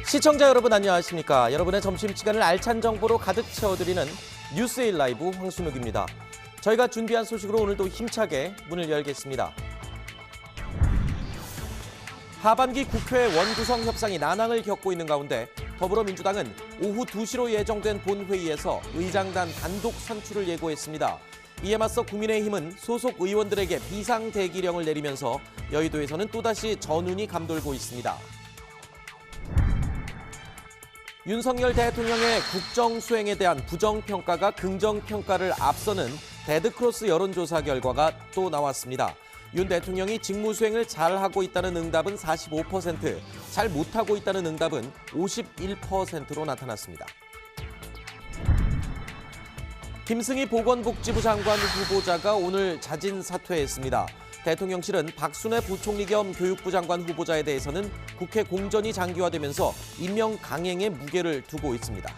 시청자 여러분 안녕하십니까? 여러분의 점심시간을 알찬 정보로 가득 채워드리는 뉴스에일 라이브 황순욱입니다. 저희가 준비한 소식으로 오늘도 힘차게 문을 열겠습니다. 하반기 국회 원구성 협상이 난항을 겪고 있는 가운데 더불어민주당은 오후 2시로 예정된 본회의에서 의장단 단독 선출을 예고했습니다. 이에 맞서 국민의힘은 소속 의원들에게 비상대기령을 내리면서 여의도에서는 또다시 전운이 감돌고 있습니다. 윤석열 대통령의 국정 수행에 대한 부정평가가 긍정평가를 앞서는 데드크로스 여론조사 결과가 또 나왔습니다. 윤 대통령이 직무 수행을 잘하고 있다는 응답은 45%, 잘 못하고 있다는 응답은 51%로 나타났습니다. 김승희 보건복지부 장관 후보자가 오늘 자진 사퇴했습니다. 대통령실은 박순애 부총리 겸 교육부 장관 후보자에 대해서는 국회 공전이 장기화되면서 임명 강행에 무게를 두고 있습니다.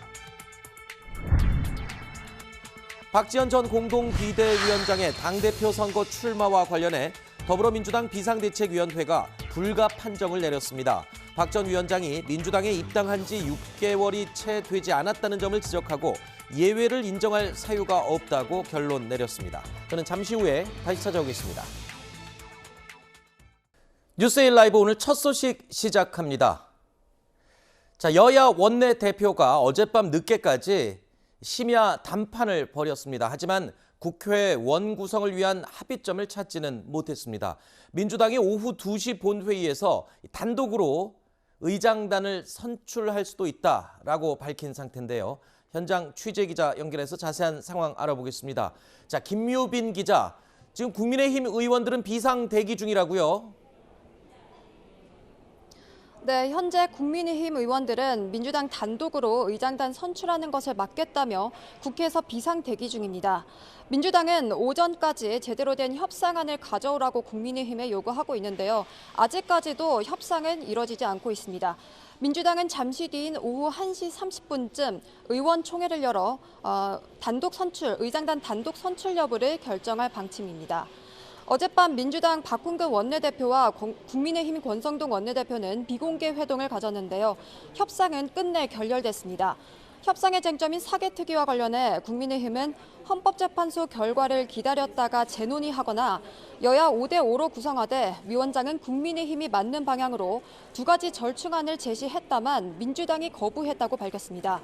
박지원 전 공동비대위원장의 당대표 선거 출마와 관련해 더불어민주당 비상대책위원회가 불가 판정을 내렸습니다. 박 전 위원장이 민주당에 입당한 지 6개월이 채 되지 않았다는 점을 지적하고 예외를 인정할 사유가 없다고 결론 내렸습니다. 저는 잠시 후에 다시 찾아오겠습니다. 뉴스에일 라이브 오늘 첫 소식 시작합니다. 자, 여야 원내대표가 어젯밤 늦게까지 심야 담판을 벌였습니다. 하지만 국회 원구성을 위한 합의점을 찾지는 못했습니다. 민주당이 오후 2시 본회의에서 단독으로 의장단을 선출할 수도 있다라고 밝힌 상태인데요. 현장 취재기자 연결해서 자세한 상황 알아보겠습니다. 자, 김묘빈 기자, 지금 국민의힘 의원들은 비상 대기 중이라고요? 네, 현재 국민의힘 의원들은 민주당 단독으로 의장단 선출하는 것을 막겠다며 국회에서 비상 대기 중입니다. 민주당은 오전까지 제대로 된 협상안을 가져오라고 국민의힘에 요구하고 있는데요. 아직까지도 협상은 이뤄지지 않고 있습니다. 민주당은 잠시 뒤인 오후 1시 30분쯤 의원총회를 열어 의장단 단독 선출 여부를 결정할 방침입니다. 어젯밤 민주당 박홍근 원내대표와 국민의힘 권성동 원내대표는 비공개 회동을 가졌는데요. 협상은 끝내 결렬됐습니다. 협상의 쟁점인 사개특위와 관련해 국민의힘은 헌법재판소 결과를 기다렸다가 재논의하거나 여야 5대5로 구성하되 위원장은 국민의힘이 맞는 방향으로 두 가지 절충안을 제시했다만 민주당이 거부했다고 밝혔습니다.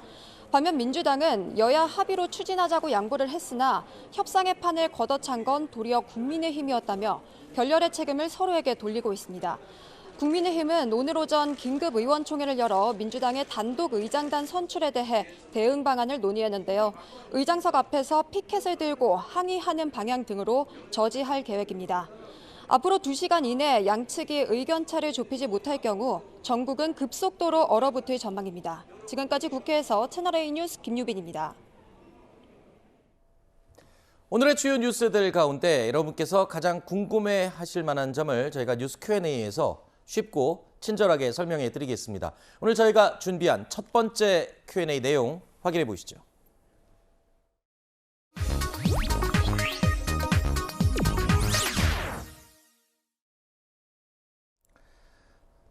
반면 민주당은 여야 합의로 추진하자고 양보를 했으나 협상의 판을 걷어찬 건 도리어 국민의힘이었다며 결렬의 책임을 서로에게 돌리고 있습니다. 국민의힘은 오늘 오전 긴급 의원총회를 열어 민주당의 단독 의장단 선출에 대해 대응 방안을 논의했는데요. 의장석 앞에서 피켓을 들고 항의하는 방향 등으로 저지할 계획입니다. 앞으로 2시간 이내 양측이 의견차를 좁히지 못할 경우 전국은 급속도로 얼어붙을 전망입니다. 지금까지 국회에서 채널A 뉴스 김유빈입니다. 오늘의 주요 뉴스들 가운데 여러분께서 가장 궁금해하실 만한 점을 저희가 뉴스 Q&A에서 쉽고 친절하게 설명해 드리겠습니다. 오늘 저희가 준비한 첫 번째 Q&A 내용 확인해 보시죠.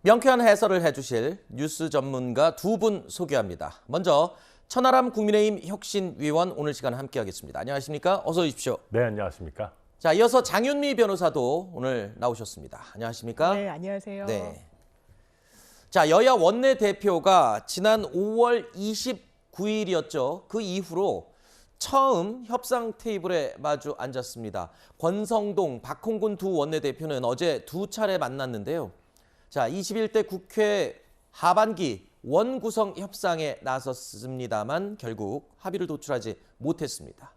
명쾌한 해설을 해주실 뉴스 전문가 두 분 소개합니다. 먼저 천하람 국민의힘 혁신위원 오늘 시간 함께하겠습니다. 안녕하십니까? 어서 오십시오. 네, 안녕하십니까? 자, 이어서 장윤미 변호사도 오늘 나오셨습니다. 안녕하십니까? 네, 안녕하세요. 네. 자, 여야 원내대표가 지난 5월 29일이었죠. 그 이후로 처음 협상 테이블에 마주 앉았습니다. 권성동, 박홍근 두 원내대표는 어제 두 차례 만났는데요. 자, 21대 국회 하반기 원구성 협상에 나섰습니다만 결국 합의를 도출하지 못했습니다.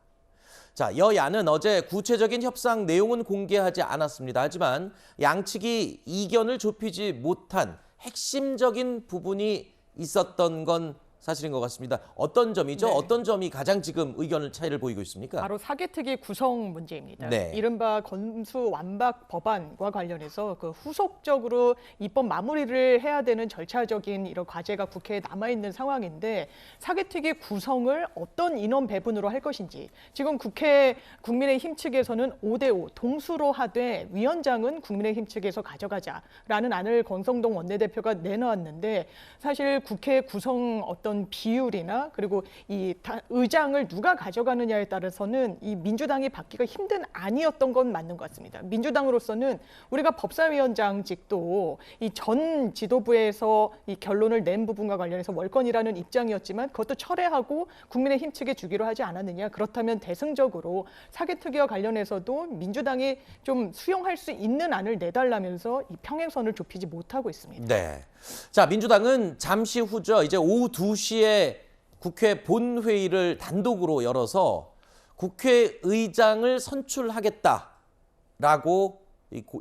자, 여야는 어제 구체적인 협상 내용은 공개하지 않았습니다. 하지만 양측이 이견을 좁히지 못한 핵심적인 부분이 있었던 건 사실인 것 같습니다. 어떤 점이죠? 네. 어떤 점이 가장 지금 의견 차이를 보이고 있습니까? 바로 사개특위 구성 문제입니다. 네. 이른바 검수완박 법안과 관련해서 그 후속적으로 입법 마무리를 해야 되는 절차적인 이런 과제가 국회에 남아있는 상황인데 사개특위 구성을 어떤 인원 배분으로 할 것인지 지금 국회 국민의힘 측에서는 5대5 동수로 하되 위원장은 국민의힘 측에서 가져가자라는 안을 권성동 원내대표가 내놓았는데 사실 국회 구성 어떤 비율이나 그리고 이 의장을 누가 가져가느냐에 따라서는 이 민주당이 받기가 힘든 안이었던 건 맞는 것 같습니다. 민주당으로서는 우리가 법사위원장직도 이 전 지도부에서 이 결론을 낸 부분과 관련해서 월권이라는 입장이었지만 그것도 철회하고 국민의힘 측에 주기로 하지 않았느냐. 그렇다면 대승적으로 사개특위와 관련해서도 민주당이 좀 수용할 수 있는 안을 내달라면서 이 평행선을 좁히지 못하고 있습니다. 네. 자, 민주당은 잠시 후죠. 이제 오후 2시에 국회 본회의를 단독으로 열어서 국회의장을 선출하겠다라고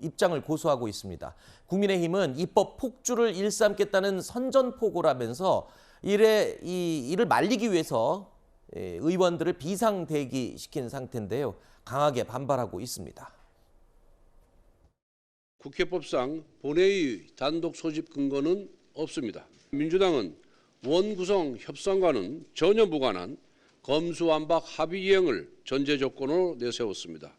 입장을 고수하고 있습니다. 국민의힘은 입법 폭주를 일삼겠다는 선전포고라면서 이를 말리기 위해서 의원들을 비상대기시킨 상태인데요. 강하게 반발하고 있습니다. 국회법상 본회의 단독 소집 근거는 없습니다. 민주당은 원구성 협상과는 전혀 무관한 검수완박 합의 이행을 전제 조건으로 내세웠습니다.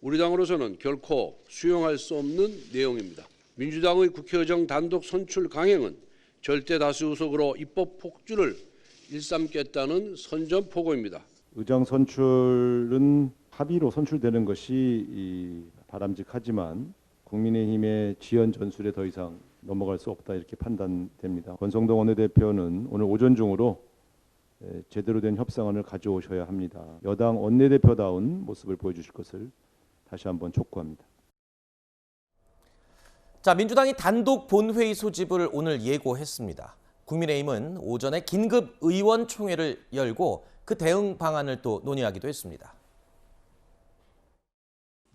우리 당으로서는 결코 수용할 수 없는 내용입니다. 민주당의 국회의장 단독 선출 강행은 절대 다수 의석으로 입법 폭주를 일삼겠다는 선전포고입니다. 의장 선출은 합의로 선출되는 것이 바람직하지만 국민의힘의 지연 전술에 더 이상 넘어갈 수 없다 이렇게 판단됩니다. 권성동 원내대표는 오늘 오전 중으로 제대로 된 협상안을 가져오셔야 합니다. 여당 원내대표다운 모습을 보여주실 것을 다시 한번 촉구합니다. 자, 민주당이 단독 본회의 소집을 오늘 예고했습니다. 국민의힘은 오전에 긴급 의원총회를 열고 그 대응 방안을 또 논의하기도 했습니다.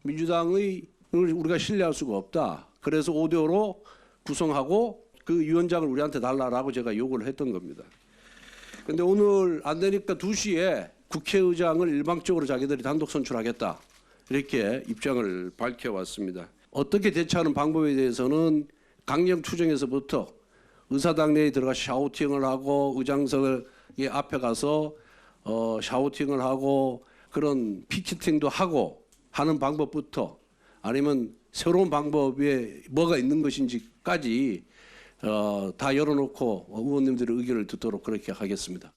민주당의 우리가 신뢰할 수가 없다. 그래서 5대5로 구성하고 그 위원장을 우리한테 달라라고 제가 요구를 했던 겁니다. 그런데 오늘 안 되니까 2시에 국회의장을 일방적으로 자기들이 단독 선출하겠다. 이렇게 입장을 밝혀왔습니다. 어떻게 대처하는 방법에 대해서는 강령 투쟁에서부터 의사당 내에 들어가 샤우팅을 하고 의장석의 앞에 가서 샤우팅을 하고 그런 피켓팅도 하고 하는 방법부터 아니면 새로운 방법에 뭐가 있는 것인지까지 다 열어놓고 의원님들의 의견을 듣도록 그렇게 하겠습니다.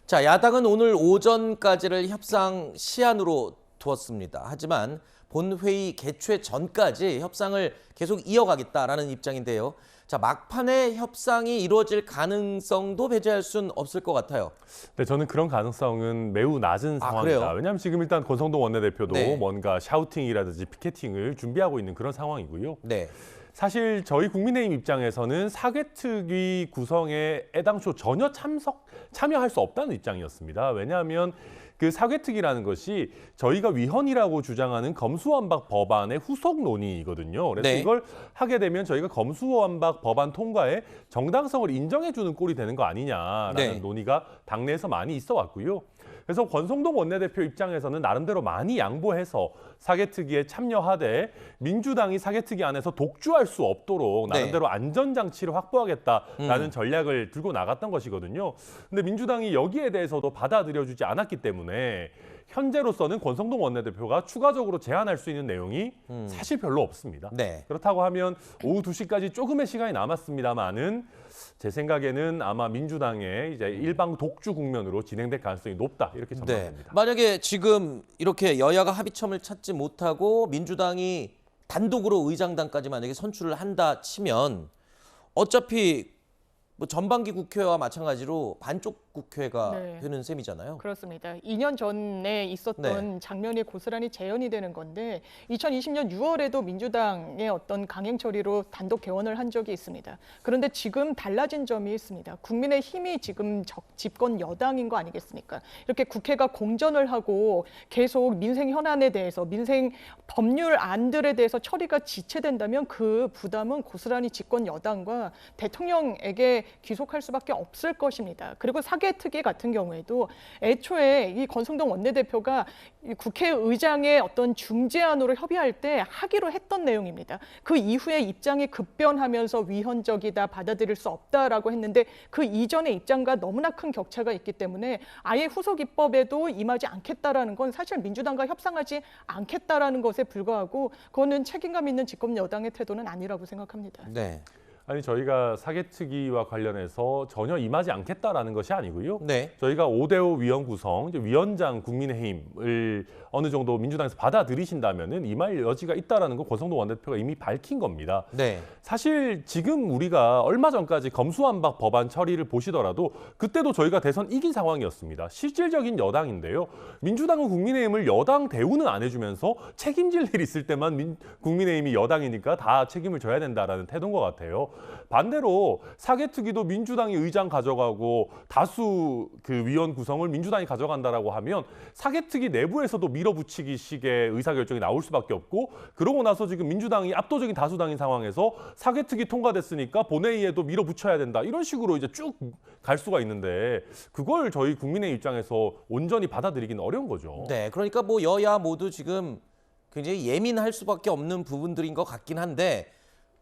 자, 야당은 오늘 오전까지를 협상 시한으로 두었습니다. 하지만 본회의 개최 전까지 협상을 계속 이어가겠다라는 입장인데요. 자, 막판에 협상이 이루어질 가능성도 배제할 수는 없을 것 같아요. 네, 저는 그런 가능성은 매우 낮은 상황이다. 그래요? 왜냐하면 지금 일단 권성동 원내대표도 네. 뭔가 샤우팅이라든지 피켓팅을 준비하고 있는 그런 상황이고요. 네. 사실 저희 국민의힘 입장에서는 사개특위 구성에 애당초 전혀 참여할 수 없다는 입장이었습니다. 왜냐하면 그 사개특위라는 것이 저희가 위헌이라고 주장하는 검수완박 법안의 후속 논의이거든요. 그래서 네. 이걸 하게 되면 저희가 검수완박 법안 통과에 정당성을 인정해주는 꼴이 되는 거 아니냐라는 네. 논의가 당내에서 많이 있어 왔고요. 그래서 권성동 원내대표 입장에서는 나름대로 많이 양보해서 사개특위에 참여하되 민주당이 사개특위 안에서 독주할 수 없도록 나름대로 안전장치를 확보하겠다라는 전략을 들고 나갔던 것이거든요. 근데 민주당이 여기에 대해서도 받아들여주지 않았기 때문에 현재로서는 권성동 원내대표가 추가적으로 제안할 수 있는 내용이 사실 별로 없습니다. 네. 그렇다고 하면 오후 2시까지 조금의 시간이 남았습니다만은 제 생각에는 아마 민주당의 이제 일방 독주 국면으로 진행될 가능성이 높다 이렇게 네. 전망됩니다. 만약에 지금 이렇게 여야가 합의점을 찾지 못하고 민주당이 단독으로 의장단까지 만약에 선출을 한다 치면 어차피 뭐 전반기 국회와 마찬가지로 반쪽 국회가 네. 되는 셈이잖아요. 그렇습니다. 2년 전에 있었던 장면이 고스란히 재현이 되는 건데 2020년 6월에도 민주당의 어떤 강행 처리로 단독 개원을 한 적이 있습니다. 그런데 지금 달라진 점이 있습니다. 국민의힘이 지금 집권 여당인 거 아니겠습니까? 이렇게 국회가 공전을 하고 계속 민생 현안에 대해서 민생 법률 안들에 대해서 처리가 지체된다면 그 부담은 고스란히 집권 여당과 대통령에게 귀속할 수밖에 없을 것입니다. 그리고 사개특위 같은 경우에도 애초에 이 권성동 원내대표가 국회의장의 어떤 중재안으로 협의할 때 하기로 했던 내용입니다. 그 이후에 입장이 급변하면서 위헌적이다, 받아들일 수 없다라고 했는데 그 이전의 입장과 너무나 큰 격차가 있기 때문에 아예 후속 입법에도 임하지 않겠다라는 건 사실 민주당과 협상하지 않겠다라는 것에 불과하고 그거는 책임감 있는 집권 여당의 태도는 아니라고 생각합니다. 네. 아니 저희가 사개특위와 관련해서 전혀 임하지 않겠다라는 것이 아니고요. 네. 저희가 5대5 위원 구성, 이제 위원장 국민의힘을 어느 정도 민주당에서 받아들이신다면은 임할 여지가 있다라는 거 권성동 원내대표가 이미 밝힌 겁니다. 네. 사실 지금 우리가 얼마 전까지 검수완박 법안 처리를 보시더라도 그때도 저희가 대선 이긴 상황이었습니다. 실질적인 여당인데요. 민주당은 국민의힘을 여당 대우는 안 해주면서 책임질 일 있을 때만 국민의힘이 여당이니까 다 책임을 져야 된다라는 태도인 것 같아요. 반대로 사개특위도 민주당이 의장 가져가고 다수 그 위원 구성을 민주당이 가져간다라고 하면 사개특위 내부에서도 밀어붙이기식의 의사결정이 나올 수밖에 없고 그러고 나서 지금 민주당이 압도적인 다수당인 상황에서 사개특위 통과됐으니까 본회의에도 밀어붙여야 된다. 이런 식으로 이제 쭉 갈 수가 있는데 그걸 저희 국민의 입장에서 온전히 받아들이기는 어려운 거죠. 네. 그러니까 뭐 여야 모두 지금 굉장히 예민할 수밖에 없는 부분들인 것 같긴 한데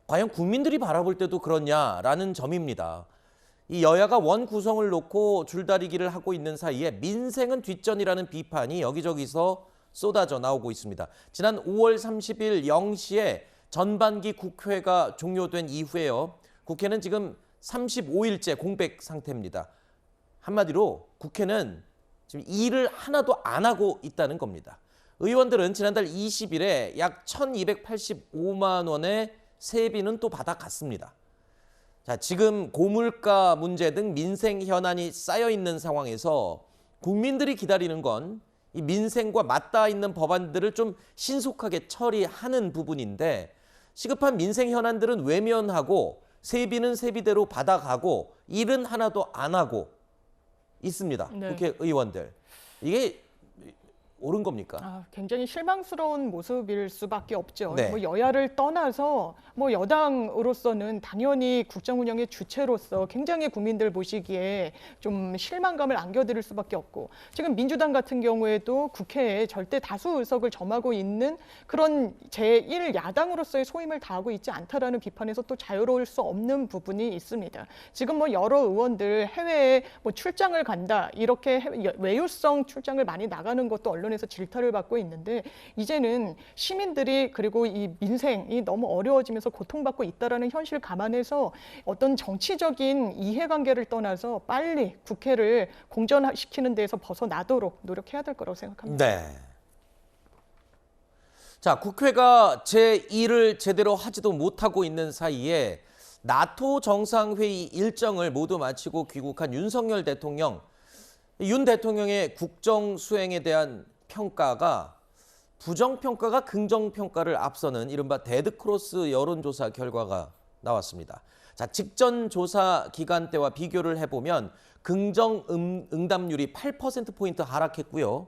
과연 국민들이 바라볼 때도 그렇냐라는 점입니다. 이 여야가 원 구성을 놓고 줄다리기를 하고 있는 사이에 민생은 뒷전이라는 비판이 여기저기서 쏟아져 나오고 있습니다. 지난 5월 30일 0시에 전반기 국회가 종료된 이후에요. 국회는 지금 35일째 공백 상태입니다. 한마디로 국회는 지금 일을 하나도 안 하고 있다는 겁니다. 의원들은 지난달 20일에 약 1,285만 원의 세비는 또 받아갔습니다. 자, 지금 고물가 문제 등 민생 현안이 쌓여 있는 상황에서 국민들이 기다리는 건 이 민생과 맞닿아 있는 법안들을 좀 신속하게 처리하는 부분인데 시급한 민생 현안들은 외면하고 세비는 세비대로 받아가고 일은 하나도 안 하고 있습니다. 네. 국회의원들. 이게 옳은 겁니까? 굉장히 실망스러운 모습일 수밖에 없죠. 네. 뭐 여야를 떠나서 뭐 여당으로서는 당연히 국정 운영의 주체로서 굉장히 국민들 보시기에 좀 실망감을 안겨드릴 수밖에 없고 지금 민주당 같은 경우에도 국회에 절대 다수 의석을 점하고 있는 그런 제1야당으로서의 소임을 다하고 있지 않다라는 비판에서 또 자유로울 수 없는 부분이 있습니다. 지금 뭐 여러 의원들 해외에 뭐 출장을 간다 이렇게 외유성 출장을 많이 나가는 것도 언론에서 질타를 받고 있는데 이제는 시민들이 그리고 이 민생이 너무 어려워지면서 고통받고 있다라는 현실 감안해서 어떤 정치적인 이해관계를 떠나서 빨리 국회를 공전시키는 데에서 벗어나도록 노력해야 될 거라고 생각합니다. 네. 자, 국회가 제1을 제대로 하지도 못하고 있는 사이에 나토 정상회의 일정을 모두 마치고 귀국한 윤석열 대통령. 윤 대통령의 국정 수행에 대한 평가가 부정평가가 긍정평가를 앞서는 이른바 데드크로스 여론조사 결과가 나왔습니다. 자, 직전 조사 기간 때와 비교를 해보면 긍정 응답률이 8%포인트 하락했고요.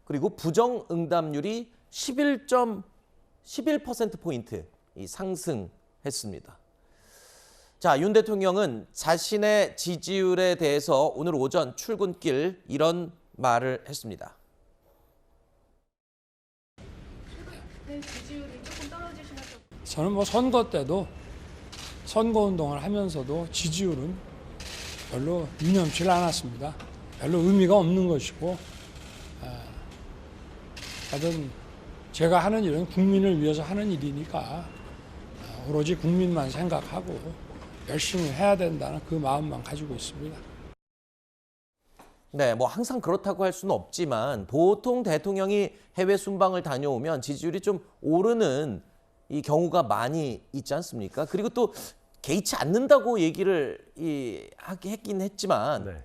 그리고 부정 응답률이 11%포인트 상승했습니다. 자, 윤 대통령은 자신의 지지율에 대해서 오늘 오전 출근길 이런 말을 했습니다. 저는 뭐 선거 때도 선거운동을 하면서도 지지율은 별로 유념치 않았습니다. 별로 의미가 없는 것이고 하여튼 제가 하는 일은 국민을 위해서 하는 일이니까 오로지 국민만 생각하고 열심히 해야 된다는 그 마음만 가지고 있습니다. 네, 뭐 항상 그렇다고 할 수는 없지만 보통 대통령이 해외 순방을 다녀오면 지지율이 좀 오르는 이 경우가 많이 있지 않습니까? 그리고 또 개의치 않는다고 얘기를 했긴 했지만 네.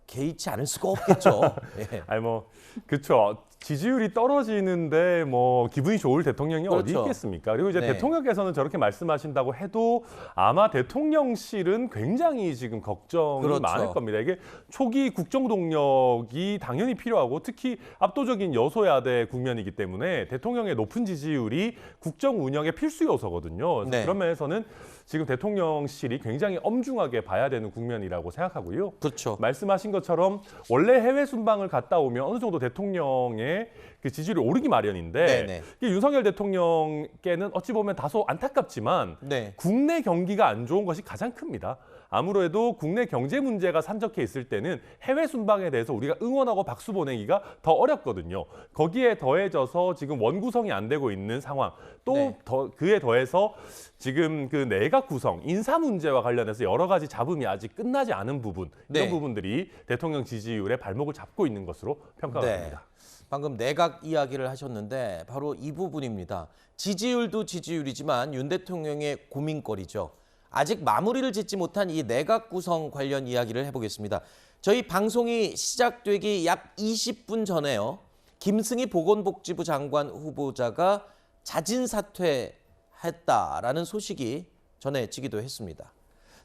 개의치 않을 수가 없겠죠. 예. 아니 뭐 그렇죠. 지지율이 떨어지는데 뭐 기분이 좋을 대통령이 어디 그렇죠. 있겠습니까? 그리고 이제 네. 대통령께서는 저렇게 말씀하신다고 해도 아마 대통령실은 굉장히 지금 걱정이 그렇죠. 많을 겁니다. 이게 초기 국정 동력이 당연히 필요하고 특히 압도적인 여소야대 국면이기 때문에 대통령의 높은 지지율이 국정 운영의 필수 요소거든요. 그래서 네. 그런 면에서는 지금 대통령실이 굉장히 엄중하게 봐야 되는 국면이라고 생각하고요. 그렇죠. 말씀하신 것처럼 원래 해외 순방을 갔다 오면 어느 정도 대통령의 그 지지율이 오르기 마련인데 네네. 이게 윤석열 대통령께는 어찌 보면 다소 안타깝지만 네. 국내 경기가 안 좋은 것이 가장 큽니다. 아무래도 국내 경제 문제가 산적해 있을 때는 해외 순방에 대해서 우리가 응원하고 박수 보내기가 더 어렵거든요. 거기에 더해져서 지금 원구성이 안 되고 있는 상황, 또 네. 그에 더해서 지금 그 내각 구성, 인사 문제와 관련해서 여러 가지 잡음이 아직 끝나지 않은 부분, 이런 네. 부분들이 대통령 지지율의 발목을 잡고 있는 것으로 평가가 네. 됩니다. 방금 내각 이야기를 하셨는데 바로 이 부분입니다. 지지율도 지지율이지만 윤 대통령의 고민거리죠. 아직 마무리를 짓지 못한 이 내각 구성 관련 이야기를 해보겠습니다. 저희 방송이 시작되기 약 20분 전에요. 김승희 보건복지부 장관 후보자가 자진 사퇴했다라는 소식이 전해지기도 했습니다.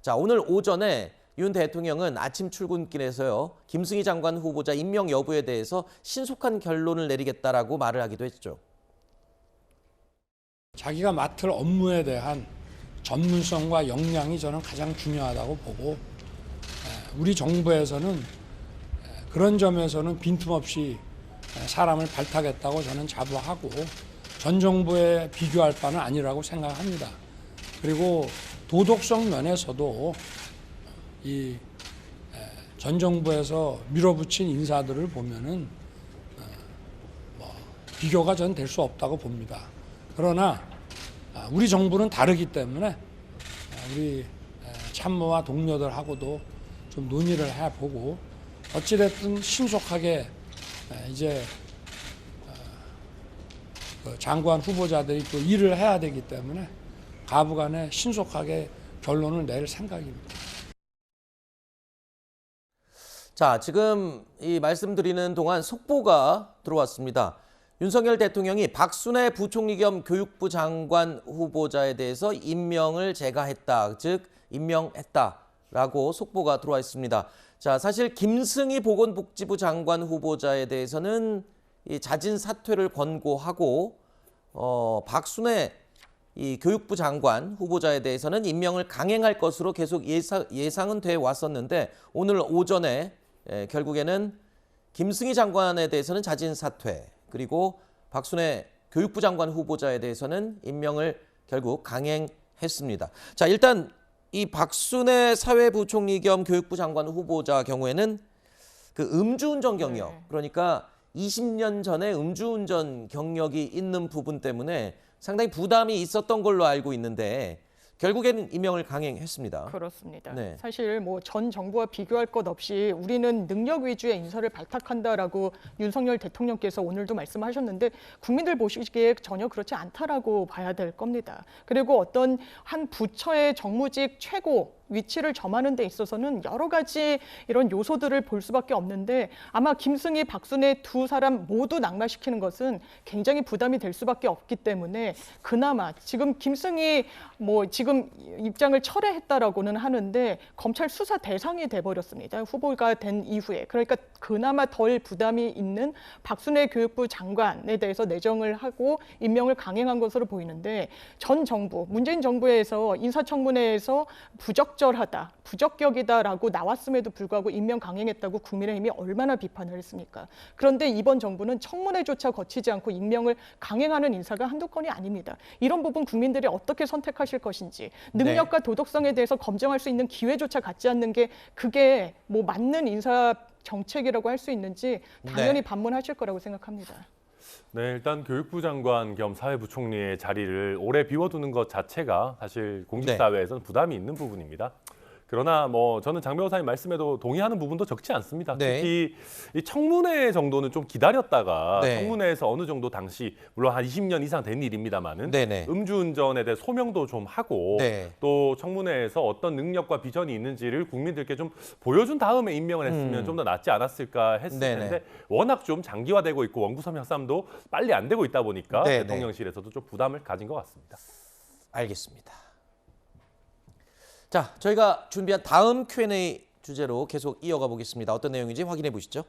자, 오늘 오전에 윤 대통령은 아침 출근길에서요. 김승희 장관 후보자 임명 여부에 대해서 신속한 결론을 내리겠다라고 말을 하기도 했죠. 자기가 맡을 업무에 대한 전문성과 역량이 저는 가장 중요하다고 보고 우리 정부에서는 그런 점에서는 빈틈없이 사람을 발탁했다고 저는 자부하고 전 정부에 비교할 바는 아니라고 생각합니다. 그리고 도덕성 면에서도 이 전 정부에서 밀어붙인 인사들을 보면은 비교가 전 될 수 없다고 봅니다. 그러나 우리 정부는 다르기 때문에 우리 참모와 동료들하고도 좀 논의를 해보고 어찌됐든 신속하게 이제 장관 후보자들이 또 일을 해야 되기 때문에 가부간에 신속하게 결론을 낼 생각입니다. 자, 지금 이 말씀드리는 동안 속보가 들어왔습니다. 윤석열 대통령이 박순애 부총리 겸 교육부 장관 후보자에 대해서 임명을 제가 했다, 즉 임명했다라고 속보가 들어와 있습니다. 자, 사실 김승희 보건복지부 장관 후보자에 대해서는 이 자진 사퇴를 권고하고 박순애 이 교육부 장관 후보자에 대해서는 임명을 강행할 것으로 계속 예상은 돼 왔었는데 오늘 오전에 결국에는 김승희 장관에 대해서는 자진 사퇴, 그리고 박순애 교육부 장관 후보자에 대해서는 임명을 결국 강행했습니다. 자, 일단 이 박순애 사회부총리 겸 교육부 장관 후보자 경우에는 그 음주운전 경력, 그러니까 20년 전에 음주운전 경력이 있는 부분 때문에 상당히 부담이 있었던 걸로 알고 있는데 결국에는 임명을 강행했습니다. 그렇습니다. 네. 사실 뭐 전 정부와 비교할 것 없이 우리는 능력 위주의 인사를 발탁한다라고 윤석열 대통령께서 오늘도 말씀하셨는데 국민들 보시기에 전혀 그렇지 않다라고 봐야 될 겁니다. 그리고 어떤 한 부처의 정무직 최고 위치를 점하는 데 있어서는 여러 가지 이런 요소들을 볼 수밖에 없는데 아마 김승희, 박순애 두 사람 모두 낙마시키는 것은 굉장히 부담이 될 수밖에 없기 때문에 그나마 지금 김승희 뭐 지금 입장을 철회했다라고는 하는데 검찰 수사 대상이 돼버렸습니다. 후보가 된 이후에. 그러니까 그나마 덜 부담이 있는 박순애 교육부 장관에 대해서 내정을 하고 임명을 강행한 것으로 보이는데 전 정부, 문재인 정부에서 인사청문회에서 부적절하다, 부적격이다라고 나왔음에도 불구하고 임명 강행했다고 국민의힘이 얼마나 비판을 했습니까? 그런데 이번 정부는 청문회조차 거치지 않고 임명을 강행하는 인사가 한두 건이 아닙니다. 이런 부분 국민들이 어떻게 선택하실 것인지, 능력과 도덕성에 대해서 검증할 수 있는 기회조차 갖지 않는 게 그게 뭐 맞는 인사 정책이라고 할 수 있는지 당연히 반문하실 거라고 생각합니다. 네, 일단 교육부 장관 겸 사회부총리의 자리를 오래 비워두는 것 자체가 사실 공직사회에서는 부담이 있는 부분입니다. 그러나 뭐 저는 장 변호사님 말씀에도 동의하는 부분도 적지 않습니다. 네. 특히 이 청문회 정도는 좀 기다렸다가 네. 청문회에서 어느 정도 당시 물론 한 20년 이상 된 일입니다만은 네네. 음주운전에 대해 소명도 좀 하고 네. 또 청문회에서 어떤 능력과 비전이 있는지를 국민들께 좀 보여준 다음에 임명을 했으면 좀 더 낫지 않았을까 했을 네네. 텐데 워낙 좀 장기화되고 있고 원구성 협상도 빨리 안 되고 있다 보니까 네네. 대통령실에서도 좀 부담을 가진 것 같습니다. 알겠습니다. 자, 저희가 준비한 다음 Q&A 주제로 계속 이어가 보겠습니다. 어떤 내용인지 확인해 보시죠.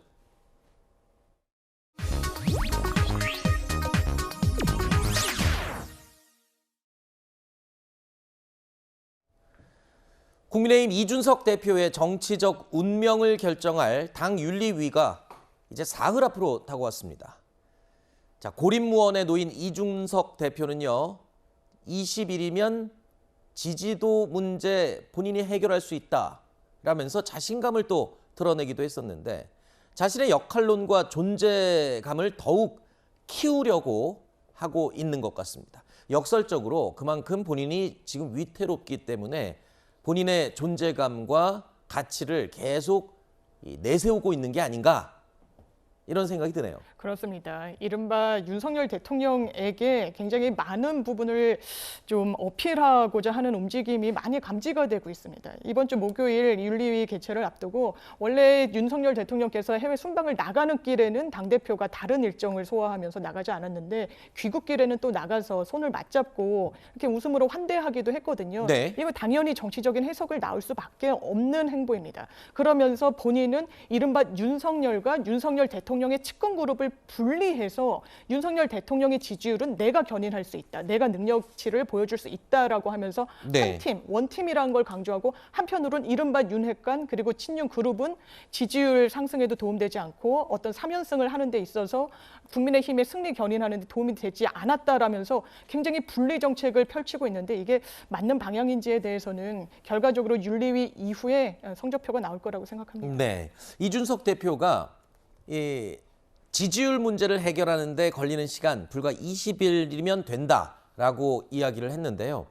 국민의힘 이준석 대표의 정치적 운명을 결정할 당 윤리위가 이제 사흘 앞으로 다가왔습니다. 자, 고립무원에 놓인 이준석 대표는요, 20일이면 지지도 문제 본인이 해결할 수 있다라면서 자신감을 또 드러내기도 했었는데 자신의 역할론과 존재감을 더욱 키우려고 하고 있는 것 같습니다. 역설적으로 그만큼 본인이 지금 위태롭기 때문에 본인의 존재감과 가치를 계속 내세우고 있는 게 아닌가 이런 생각이 드네요. 그렇습니다. 이른바 윤석열 대통령에게 굉장히 많은 부분을 좀 어필하고자 하는 움직임이 많이 감지가 되고 있습니다. 이번 주 목요일 윤리위 개최를 앞두고 원래 윤석열 대통령께서 해외 순방을 나가는 길에는 당대표가 다른 일정을 소화하면서 나가지 않았는데 귀국길에는 또 나가서 손을 맞잡고 이렇게 웃음으로 환대하기도 했거든요. 네. 이거 당연히 정치적인 해석을 나올 수밖에 없는 행보입니다. 그러면서 본인은 이른바 윤석열과 윤석열 대통령의 측근 그룹을 분리해서 윤석열 대통령의 지지율은 내가 견인할 수 있다. 내가 능력치를 보여줄 수 있다라고 하면서 네. 한 팀, 원팀이라는 걸 강조하고 한편으로는 이른바 윤핵관 그리고 친윤 그룹은 지지율 상승에도 도움되지 않고 어떤 3연승을 하는 데 있어서 국민의힘의 승리 견인하는 데 도움이 되지 않았다라면서 굉장히 분리 정책을 펼치고 있는데 이게 맞는 방향인지에 대해서는 결과적으로 윤리위 이후에 성적표가 나올 거라고 생각합니다. 네, 이준석 대표가 이 지지율 문제를 해결하는 데 걸리는 시간 불과 20일이면 된다라고 이야기를 했는데요.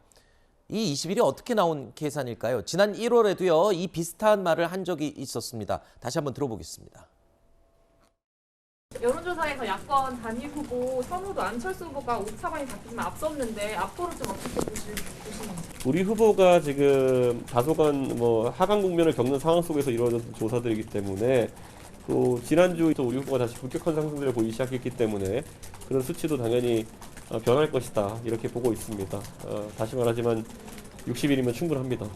이 20일이 어떻게 나온 계산일까요? 지난 1월에도요. 이 비슷한 말을 한 적이 있었습니다. 다시 한번 들어보겠습니다. 여론조사에서 야권 단일 후보 선호도 안철수 후보가 오차범위 바뀌지만 앞섰는데 앞으로 좀 어떻게 보시는지. 우리 후보가 지금 다소간 하강 국면을 겪는 상황 속에서 이루어진 조사들이기 때문에 또 지난주 또 우리 후보가 다시 급격한 상승들을 보이기 시작했기 때문에 그런 수치도 당연히 변할 것이다 이렇게 보고 있습니다. 다시 말하지만 60일이면 충분합니다.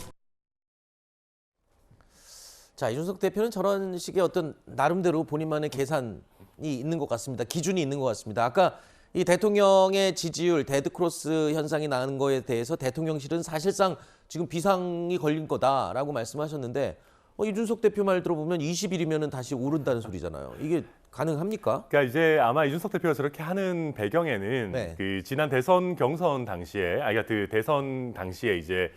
자, 이준석 대표는 저런 식의 어떤 나름대로 본인만의 계산이 있는 것 같습니다. 기준이 있는 것 같습니다. 아까 이 대통령의 지지율 데드크로스 현상이 나는 거에 대해서 대통령실은 사실상 지금 비상이 걸린 거다라고 말씀하셨는데 이준석 대표 말 들어보면 20일이면 다시 오른다는 소리잖아요. 이게 가능합니까? 그러니까 이제 아마 이준석 대표가 저렇게 하는 배경에는 네. 그 지난 대선 경선 당시에, 그 대선 당시에 이제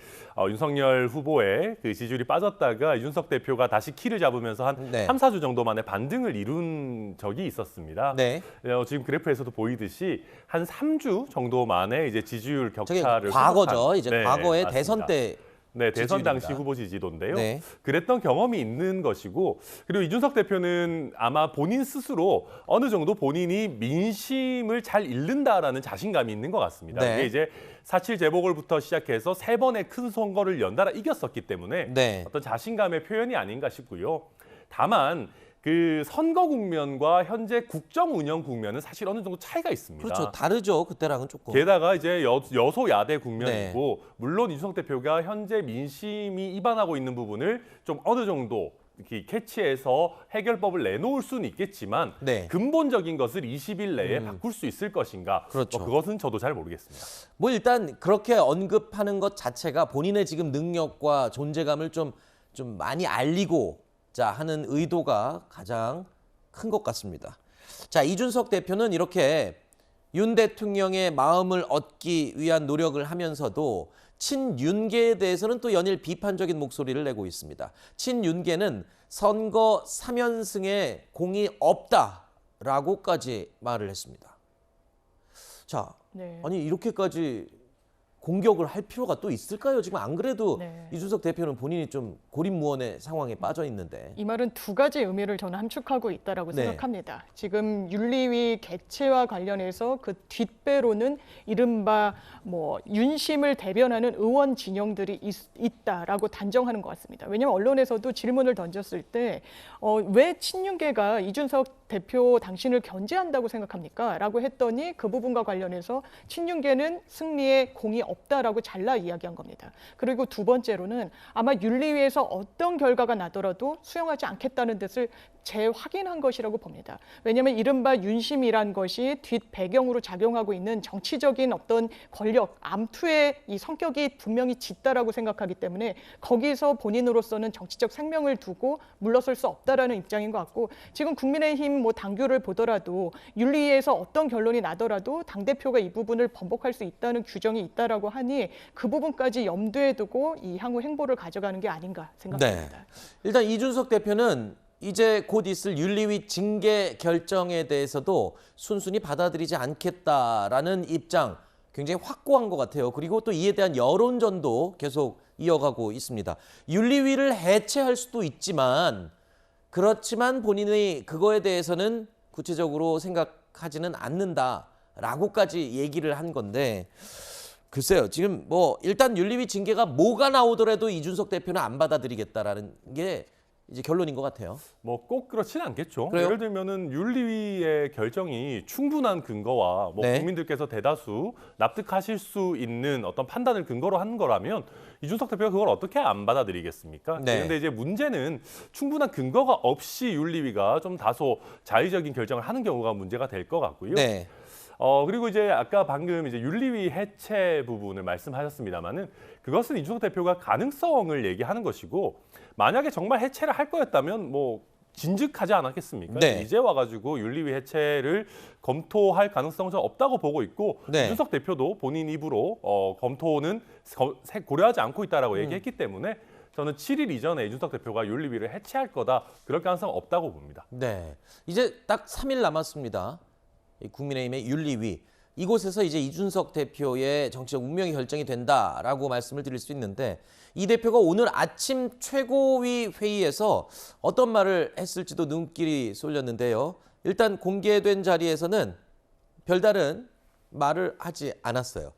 윤석열 후보의 그 지지율이 빠졌다가 이준석 대표가 다시 키를 잡으면서 한 네. 3, 4주 정도 만에 반등을 이룬 적이 있었습니다. 네. 지금 그래프에서도 보이듯이 한 3주 정도 만에 이제 지지율 저게 격차를 과거죠. 회복한- 이제 네, 과거의 맞습니다. 대선 때 네, 대선 지지율입니다. 당시 후보 지지도인데요. 네. 그랬던 경험이 있는 것이고 그리고 이준석 대표는 아마 본인 스스로 어느 정도 본인이 민심을 잘 읽는다라는 자신감이 있는 것 같습니다. 네. 이게 이제 4.7 재보궐부터 시작해서 3번의 큰 선거를 연달아 이겼었기 때문에 네. 어떤 자신감의 표현이 아닌가 싶고요. 다만 그 선거 국면과 현재 국정 운영 국면은 사실 어느 정도 차이가 있습니다. 그렇죠. 다르죠. 그때랑은 조금. 게다가 이제 여소야대 국면이고 물론 이준석 대표가 현재 민심이 이반하고 있는 부분을 좀 어느 정도 이렇게 캐치해서 해결법을 내놓을 수는 있겠지만 네. 근본적인 것을 20일 내에 바꿀 수 있을 것인가? 그렇죠. 그것은 저도 잘 모르겠습니다. 뭐 일단 그렇게 언급하는 것 자체가 본인의 지금 능력과 존재감을 좀 많이 알리고 자 하는 의도가 가장 큰 것 같습니다. 자, 이준석 대표는 이렇게 윤 대통령의 마음을 얻기 위한 노력을 하면서도 친윤계에 대해서는 또 연일 비판적인 목소리를 내고 있습니다. 친윤계는 선거 3연승에 공이 없다라고까지 말을 했습니다. 자, 네. 아니 이렇게까지 공격을 할 필요가 또 있을까요? 지금 안 그래도 네. 이준석 대표는 본인이 좀 고립무원의 상황에 빠져 있는데. 이 말은 두 가지 의미를 저는 함축하고 있다라고 네. 생각합니다. 지금 윤리위 개최와 관련해서 그 뒷배로는 이른바 뭐 윤심을 대변하는 의원 진영들이 있다라고 단정하는 것 같습니다. 왜냐하면 언론에서도 질문을 던졌을 때 왜 친윤계가 이준석 대표 당신을 견제한다고 생각합니까? 라고 했더니 그 부분과 관련해서 친윤계는 승리에 공이 없다라고 잘라 이야기한 겁니다. 그리고 두 번째로는 아마 윤리위에서 어떤 결과가 나더라도 수용하지 않겠다는 뜻을 재확인한 것이라고 봅니다. 왜냐하면 이른바 윤심이란 것이 뒷 배경으로 작용하고 있는 정치적인 어떤 권력, 암투의 이 성격이 분명히 짙다라고 생각하기 때문에 거기서 본인으로서는 정치적 생명을 두고 물러설 수 없다라는 입장인 것 같고 지금 국민의힘 뭐 당규를 보더라도 윤리위에서 어떤 결론이 나더라도 당대표가 이 부분을 번복할 수 있다는 규정이 있다라고 하니 그 부분까지 염두에 두고 이 향후 행보를 가져가는 게 아닌가 생각합니다. 네. 일단 이준석 대표는 이제 곧 있을 윤리위 징계 결정에 대해서도 순순히 받아들이지 않겠다라는 입장 굉장히 확고한 것 같아요. 그리고 또 이에 대한 여론전도 계속 이어가고 있습니다. 윤리위를 해체할 수도 있지만 그렇지만 본인이 그거에 대해서는 구체적으로 생각하지는 않는다라고까지 얘기를 한 건데 글쎄요. 지금 뭐 일단 윤리위 징계가 뭐가 나오더라도 이준석 대표는 안 받아들이겠다라는 게 이제 결론인 것 같아요. 뭐 꼭 그렇지는 않겠죠. 그래요? 예를 들면은 윤리위의 결정이 충분한 근거와 뭐 네. 국민들께서 대다수 납득하실 수 있는 어떤 판단을 근거로 한 거라면 이준석 대표가 그걸 어떻게 안 받아들이겠습니까? 네. 그런데 이제 문제는 충분한 근거가 없이 윤리위가 좀 다소 자의적인 결정을 하는 경우가 문제가 될 것 같고요. 네. 그리고 이제 아까 방금 이제 윤리위 해체 부분을 말씀하셨습니다만은 그것은 이준석 대표가 가능성을 얘기하는 것이고 만약에 정말 해체를 할 거였다면 뭐 진즉하지 않았겠습니까? 네. 이제 와가지고 윤리위 해체를 검토할 가능성은 좀 없다고 보고 있고 네. 이준석 대표도 본인 입으로 검토는 고려하지 않고 있다라고 얘기했기 때문에 저는 7일 이전에 이준석 대표가 윤리위를 해체할 거다 그럴 가능성은 없다고 봅니다. 네. 이제 딱 3일 남았습니다. 이 국민의힘의 윤리위. 이곳에서 이제 이준석 대표의 정치적 운명이 결정이 된다라고 말씀을 드릴 수 있는데 이 대표가 오늘 아침 최고위 회의에서 어떤 말을 했을지도 눈길이 쏠렸는데요. 일단 공개된 자리에서는 별다른 말을 하지 않았어요.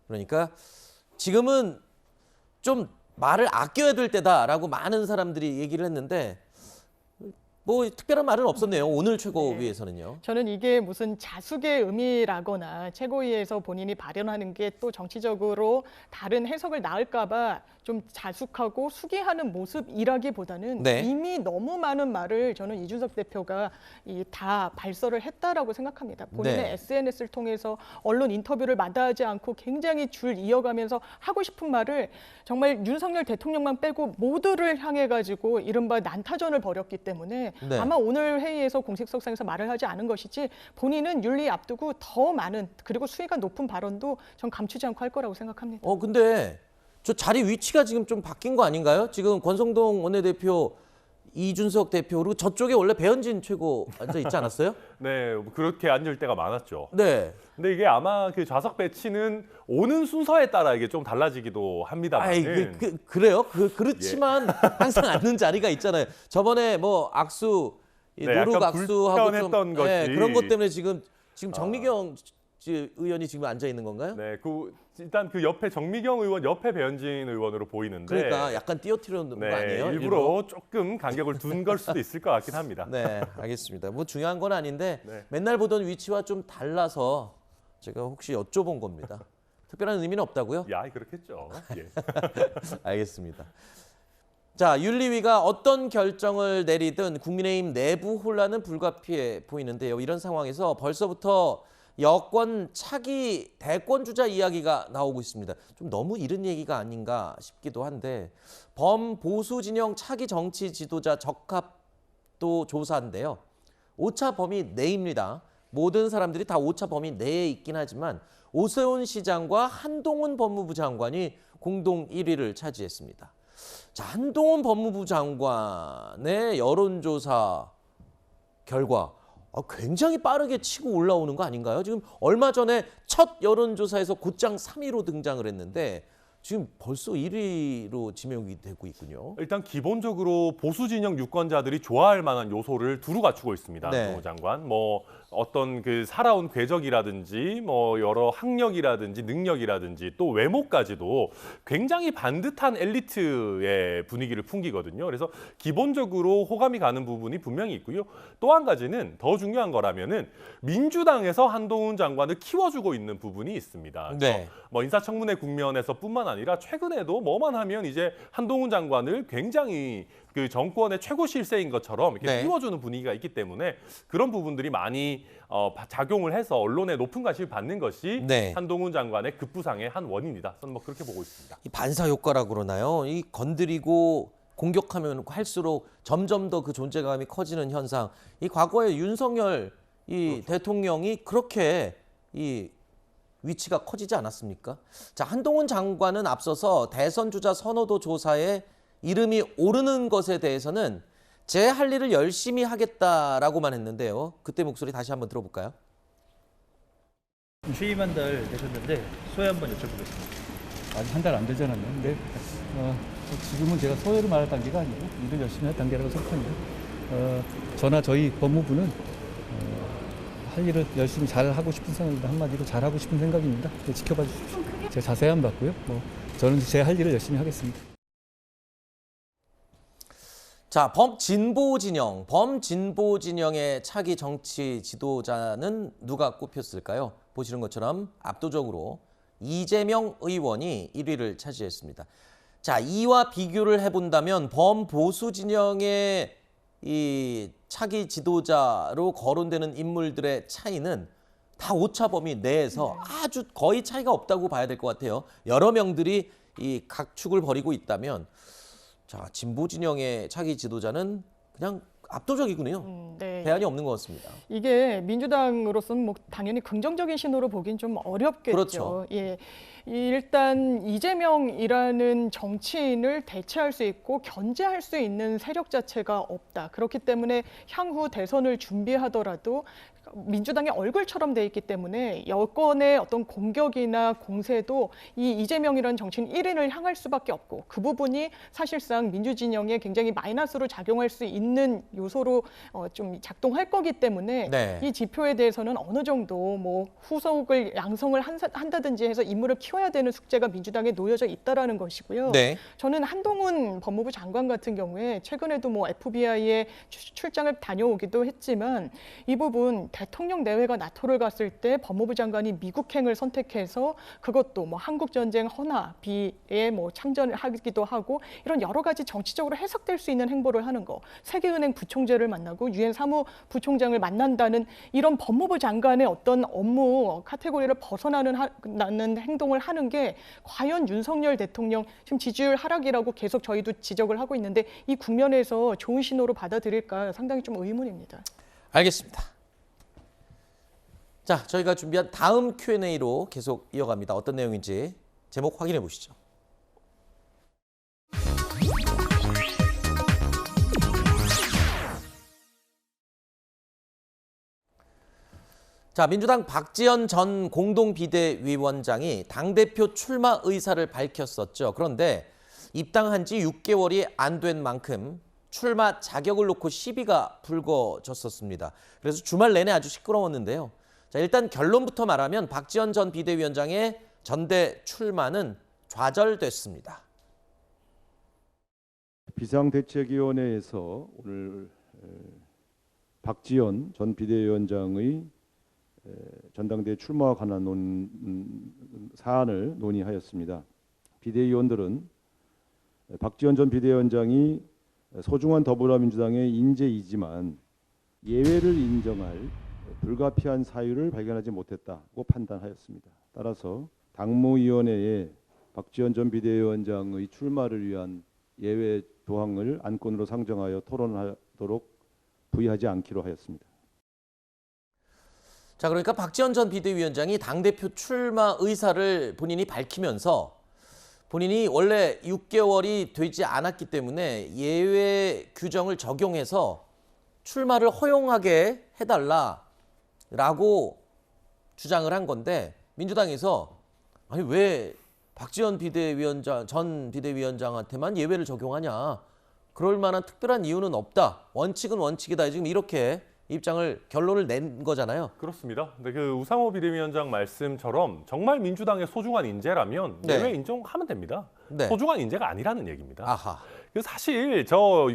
그러니까 지금은 좀 말을 아껴야 될 때다라고 많은 사람들이 얘기를 했는데 뭐 특별한 말은 없었네요. 오늘 최고위에서는요. 저는 이게 무슨 자숙의 의미라거나 최고위에서 본인이 발언하는 게 또 정치적으로 다른 해석을 낳을까 봐 좀 자숙하고 수기하는 모습이라기보다는 네. 이미 너무 많은 말을 저는 이준석 대표가 다 발설을 했다라고 생각합니다. 본인의 네. SNS를 통해서 언론 인터뷰를 마다하지 않고 굉장히 줄 이어가면서 하고 싶은 말을 정말 윤석열 대통령만 빼고 모두를 향해 가지고 이른바 난타전을 벌였기 때문에 네. 아마 오늘 회의에서 공식석상에서 말을 하지 않은 것이지 본인은 윤리 앞두고 더 많은 그리고 수위가 높은 발언도 전 감추지 않고 할 거라고 생각합니다. 근데 저 자리 위치가 지금 좀 바뀐 거 아닌가요? 지금 권성동 원내대표, 이준석 대표 그리고 저쪽에 원래 배현진 최고 앉아 있지 않았어요? 네, 그렇게 앉을 때가 많았죠. 네. 근데 이게 아마 그 좌석 배치는 오는 순서에 따라 이게 좀 달라지기도 합니다만. 아이, 그래요? 그렇지만 항상 앉는 자리가 있잖아요. 저번에 뭐 악수, 네, 노룩 약간 악수하고 불편했던 것이. 그런 것 때문에 지금 정미경 의원이 지금 앉아 있는 건가요? 네, 일단 그 옆에 정미경 의원 옆에 배현진 의원으로 보이는데. 그러니까 약간 띄어트려는 거 아니에요? 일부러 조금 간격을 둔 걸 수도 있을 것 같긴 합니다. 네, 알겠습니다. 뭐 중요한 건 아닌데 네. 맨날 보던 위치와 좀 달라서 제가 혹시 여쭤본 겁니다. 특별한 의미는 없다고요? 야, 그렇겠죠. 예. 알겠습니다. 자, 윤리위가 어떤 결정을 내리든 국민의힘 내부 혼란은 불가피해 보이는데요. 이런 상황에서 벌써부터 여권 차기 대권 주자 이야기가 나오고 있습니다. 좀 너무 이른 얘기가 아닌가 싶기도 한데 범보수 진영 차기 정치 지도자 적합도 조사인데요. 오차 범위 내입니다. 모든 사람들이 다 오차 범위 내에 있긴 하지만 오세훈 시장과 한동훈 법무부 장관이 공동 1위를 차지했습니다. 자, 한동훈 법무부 장관의 여론조사 결과 굉장히 빠르게 치고 올라오는 거 아닌가요? 지금 얼마 전에 첫 여론조사에서 곧장 3위로 등장을 했는데 지금 벌써 1위로 지명이 되고 있군요. 일단 기본적으로 보수 진영 유권자들이 좋아할 만한 요소를 두루 갖추고 있습니다. 네. 한동훈 장관. 뭐 어떤 그 살아온 궤적이라든지 뭐 여러 학력이라든지 능력이라든지 또 외모까지도 굉장히 반듯한 엘리트의 분위기를 풍기거든요. 그래서 기본적으로 호감이 가는 부분이 분명히 있고요. 또 한 가지는 더 중요한 거라면은 민주당에서 한동훈 장관을 키워주고 있는 부분이 있습니다. 네. 뭐 인사청문회 국면에서뿐만 아니라 최근에도 뭐만 하면 이제 한동훈 장관을 굉장히 그 정권의 최고 실세인 것처럼 이렇게 네. 띄워주는 분위기가 있기 때문에 그런 부분들이 많이 작용을 해서 언론의 높은 관심을 받는 것이 네. 한동훈 장관의 급부상의 한 원인이다. 저는 뭐 그렇게 보고 있습니다. 이 반사 효과라고 그러나요? 이 건드리고 공격하면 할수록 점점 더 그 존재감이 커지는 현상. 이 과거에 윤석열 이 대통령이 그렇게 이 위치가 커지지 않았습니까? 자, 한동훈 장관은 앞서서 대선 주자 선호도 조사에 이름이 오르는 것에 대해서는 제 할 일을 열심히 하겠다라고만 했는데요. 그때 목소리 다시 한번 들어볼까요? 취임 한 달 되셨는데 소회 한번 여쭤보겠습니다. 아직 한 달 안 되지 않았나요? 근데 지금은 제가 소회를 말할 단계가 아니고 일을 열심히 할 단계라고 생각합니다. 저나 저희 법무부는 할 일을 열심히 잘 하고 싶은 생각입니다. 한마디로 잘 하고 싶은 생각입니다. 지켜봐 주십시오. 제가 자세히 안 봤고요. 저는 제 할 일을 열심히 하겠습니다. 자, 범진보 진영의 차기 정치 지도자는 누가 꼽혔을까요? 보시는 것처럼 압도적으로 이재명 의원이 1위를 차지했습니다. 자, 이와 비교를 해본다면 범보수 진영의 이 차기 지도자로 거론되는 인물들의 차이는 다 오차범위 내에서 아주 거의 차이가 없다고 봐야 될 것 같아요. 여러 명들이 이 각축을 벌이고 있다면 자, 진보 진영의 차기 지도자는 그냥 압도적이군요. 네. 대안이 없는 것 같습니다. 이게 민주당으로서는 뭐 당연히 긍정적인 신호로 보긴 좀 어렵겠죠. 그렇죠. 예. 일단 이재명이라는 정치인을 대체할 수 있고 견제할 수 있는 세력 자체가 없다. 그렇기 때문에 향후 대선을 준비하더라도 민주당의 얼굴처럼 돼 있기 때문에 여권의 어떤 공격이나 공세도 이 이재명이라는 정치인 1인을 향할 수밖에 없고 그 부분이 사실상 민주진영에 굉장히 마이너스로 작용할 수 있는 요소로 좀 작동할 거기 때문에 네. 이 지표에 대해서는 어느 정도 뭐 후속을 양성을 한다든지 해서 인물을 키워야 되는 숙제가 민주당에 놓여져 있다라는 것이고요. 네. 저는 한동훈 법무부 장관 같은 경우에 최근에도 뭐 FBI에 출장을 다녀오기도 했지만 이 부분 대통령 내외가 나토를 갔을 때 법무부 장관이 미국행을 선택해서 그것도 뭐 한국전쟁 헌화비에 뭐 창전을 하기도 하고 이런 여러 가지 정치적으로 해석될 수 있는 행보를 하는 거. 세계은행 부총재를 만나고 유엔 사무부총장을 만난다는 이런 법무부 장관의 어떤 업무 카테고리를 벗어나는 행동을 하는 게 과연 윤석열 대통령 지금 지지율 하락이라고 계속 저희도 지적을 하고 있는데 이 국면에서 좋은 신호로 받아들일까 상당히 좀 의문입니다. 알겠습니다. 자, 저희가 준비한 다음 Q&A로 계속 이어갑니다. 어떤 내용인지 제목 확인해 보시죠. 자, 민주당 박지원 전 공동비대위원장이 당대표 출마 의사를 밝혔었죠. 그런데 입당한 지 6개월이 안 된 만큼 출마 자격을 놓고 시비가 불거졌었습니다. 그래서 주말 내내 아주 시끄러웠는데요. 자, 일단 결론부터 말하면 박지원 전 비대위원장의 전대 출마는 좌절됐습니다. 비상대책위원회에서 오늘 박지원 전 비대위원장의 전당대회 출마와 관한 사안을 논의하였습니다. 비대위원들은 박지원 전 비대위원장이 소중한 더불어민주당의 인재이지만 예외를 인정할 불가피한 사유를 발견하지 못했다고 판단하였습니다. 따라서 당무위원회에 박지원 전 비대위원장의 출마를 위한 예외 조항을 안건으로 상정하여 토론하도록 부의하지 않기로 하였습니다. 자, 그러니까 박지원 전 비대위원장이 당대표 출마 의사를 본인이 밝히면서 본인이 원래 6개월이 되지 않았기 때문에 예외 규정을 적용해서 출마를 허용하게 해달라라고 주장을 한 건데 민주당에서 아니 왜 박지원 전 비대위원장한테만 예외를 적용하냐. 그럴 만한 특별한 이유는 없다. 원칙은 원칙이다. 지금 이렇게 결론을 낸 거잖아요. 그렇습니다. 근데 그 우상호 비대위원장 말씀처럼 정말 민주당의 소중한 인재라면 네. 예외 인정하면 됩니다. 네. 소중한 인재가 아니라는 얘기입니다. 아하. 사실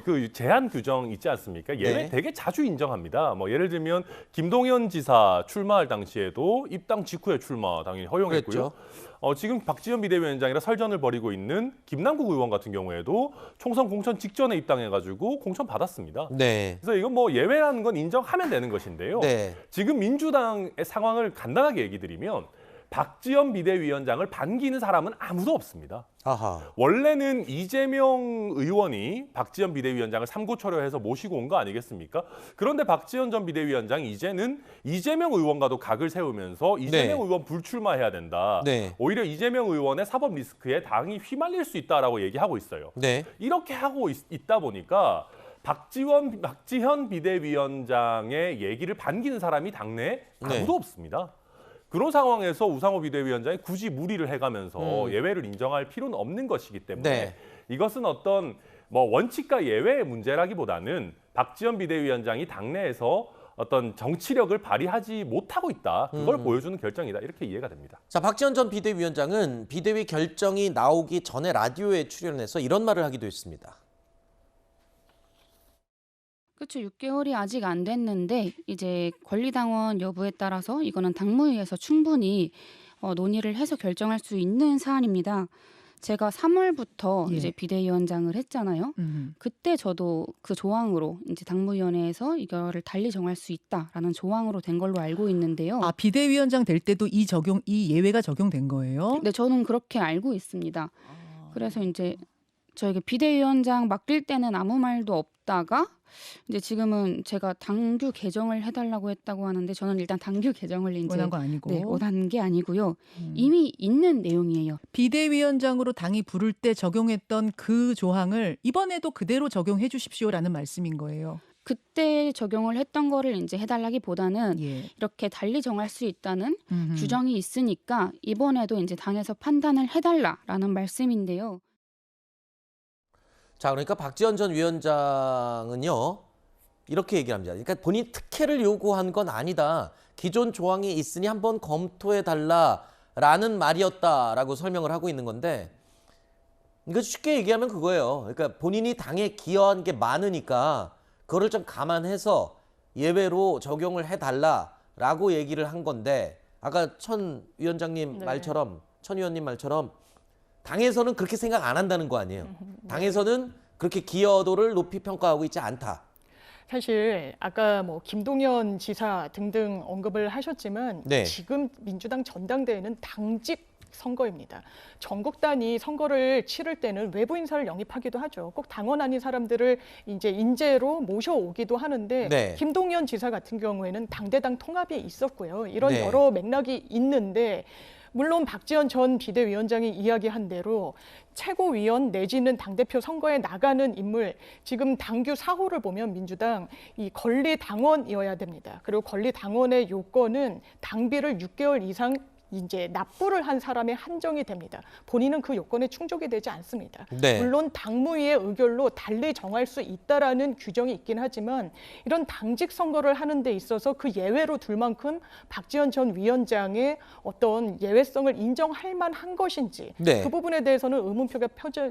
그 제한 규정 있지 않습니까? 예외 네. 되게 자주 인정합니다. 뭐 예를 들면 김동연 지사 출마할 당시에도 입당 직후에 출마 당연히 허용했고요. 지금 박지원 비대위원장이라 설전을 벌이고 있는 김남국 의원 같은 경우에도 총선 공천 직전에 입당해가지고 공천 받았습니다. 네. 그래서 이건 뭐 예외라는 건 인정하면 되는 것인데요. 네. 지금 민주당의 상황을 간단하게 얘기 드리면 박지원 비대위원장을 반기는 사람은 아무도 없습니다. 아하. 원래는 이재명 의원이 박지원 비대위원장을 삼고초려해서 모시고 온 거 아니겠습니까? 그런데 박지원 전 비대위원장이 이제는 이재명 의원과도 각을 세우면서 이재명 의원 불출마해야 된다. 네. 오히려 이재명 의원의 사법 리스크에 당이 휘말릴 수 있다라고 얘기하고 있어요. 네. 이렇게 하고 있다 보니까 박지원 비대위원장의 얘기를 반기는 사람이 당내에 아무도 없습니다. 그런 상황에서 우상호 비대위원장이 굳이 무리를 해가면서 예외를 인정할 필요는 없는 것이기 때문에 네. 이것은 어떤 뭐 원칙과 예외의 문제라기보다는 박지원 비대위원장이 당내에서 어떤 정치력을 발휘하지 못하고 있다. 그걸 보여주는 결정이다. 이렇게 이해가 됩니다. 자, 박지원 전 비대위원장은 비대위 결정이 나오기 전에 라디오에 출연해서 이런 말을 하기도 했습니다. 그렇죠. 6개월이 아직 안 됐는데 이제 권리당원 여부에 따라서 이거는 당무위에서 충분히 논의를 해서 결정할 수 있는 사안입니다. 제가 3월부터 이제 비대위원장을 했잖아요. 그때 저도 그 조항으로 이제 당무위원회에서 이거를 달리 정할 수 있다라는 조항으로 된 걸로 알고 있는데요. 아, 비대위원장 될 때도 이 예외가 적용된 거예요? 네, 저는 그렇게 알고 있습니다. 그래서 이제 저에게 비대위원장 맡길 때는 아무 말도 없다가 이제 지금은 제가 당규 개정을 해달라고 했다고 하는데 저는 일단 당규 개정을 이제 원한 거 아니고. 네, 원한 게 아니고요. 이미 있는 내용이에요. 비대위원장으로 당이 부를 때 적용했던 그 조항을 이번에도 그대로 적용해 주십시오라는 말씀인 거예요. 그때 적용을 했던 거를 이제 해달라기보다는 이렇게 달리 정할 수 있다는 규정이 있으니까 이번에도 이제 당에서 판단을 해달라라는 말씀인데요. 자, 그러니까 박지원 전 위원장은요. 이렇게 얘기를 합니다. 그러니까 본인 특혜를 요구한 건 아니다. 기존 조항이 있으니 한번 검토해달라라는 말이었다라고 설명을 하고 있는 건데 이거 쉽게 얘기하면 그거예요. 그러니까 본인이 당에 기여한 게 많으니까 그거를 좀 감안해서 예외로 적용을 해달라라고 얘기를 한 건데 아까 천 위원장님 말처럼 천 의원님 말처럼 당에서는 그렇게 생각 안 한다는 거 아니에요. 당에서는 그렇게 기여도를 높이 평가하고 있지 않다. 사실 아까 뭐 김동연 지사 등등 언급을 하셨지만 지금 민주당 전당대회는 당직 선거입니다. 전국 단위 선거를 치를 때는 외부 인사를 영입하기도 하죠. 꼭 당원 아닌 사람들을 이제 인재로 모셔오기도 하는데 김동연 지사 같은 경우에는 당대당 통합이 있었고요. 이런 여러 맥락이 있는데 물론 박지원 전 비대위원장이 이야기한 대로 최고위원 내지는 당대표 선거에 나가는 인물, 지금 당규 4호를 보면 민주당 이 권리당원이어야 됩니다. 그리고 권리당원의 요건은 당비를 6개월 이상 이제 납부를 한 사람에 한정이 됩니다. 본인은 그 요건에 충족이 되지 않습니다. 물론 당무위의 의결로 달리 정할 수 있다라는 규정이 있긴 하지만 이런 당직 선거를 하는 데 있어서 그 예외로 둘 만큼 박지원 전 위원장의 어떤 예외성을 인정할 만한 것인지 그 부분에 대해서는 의문표가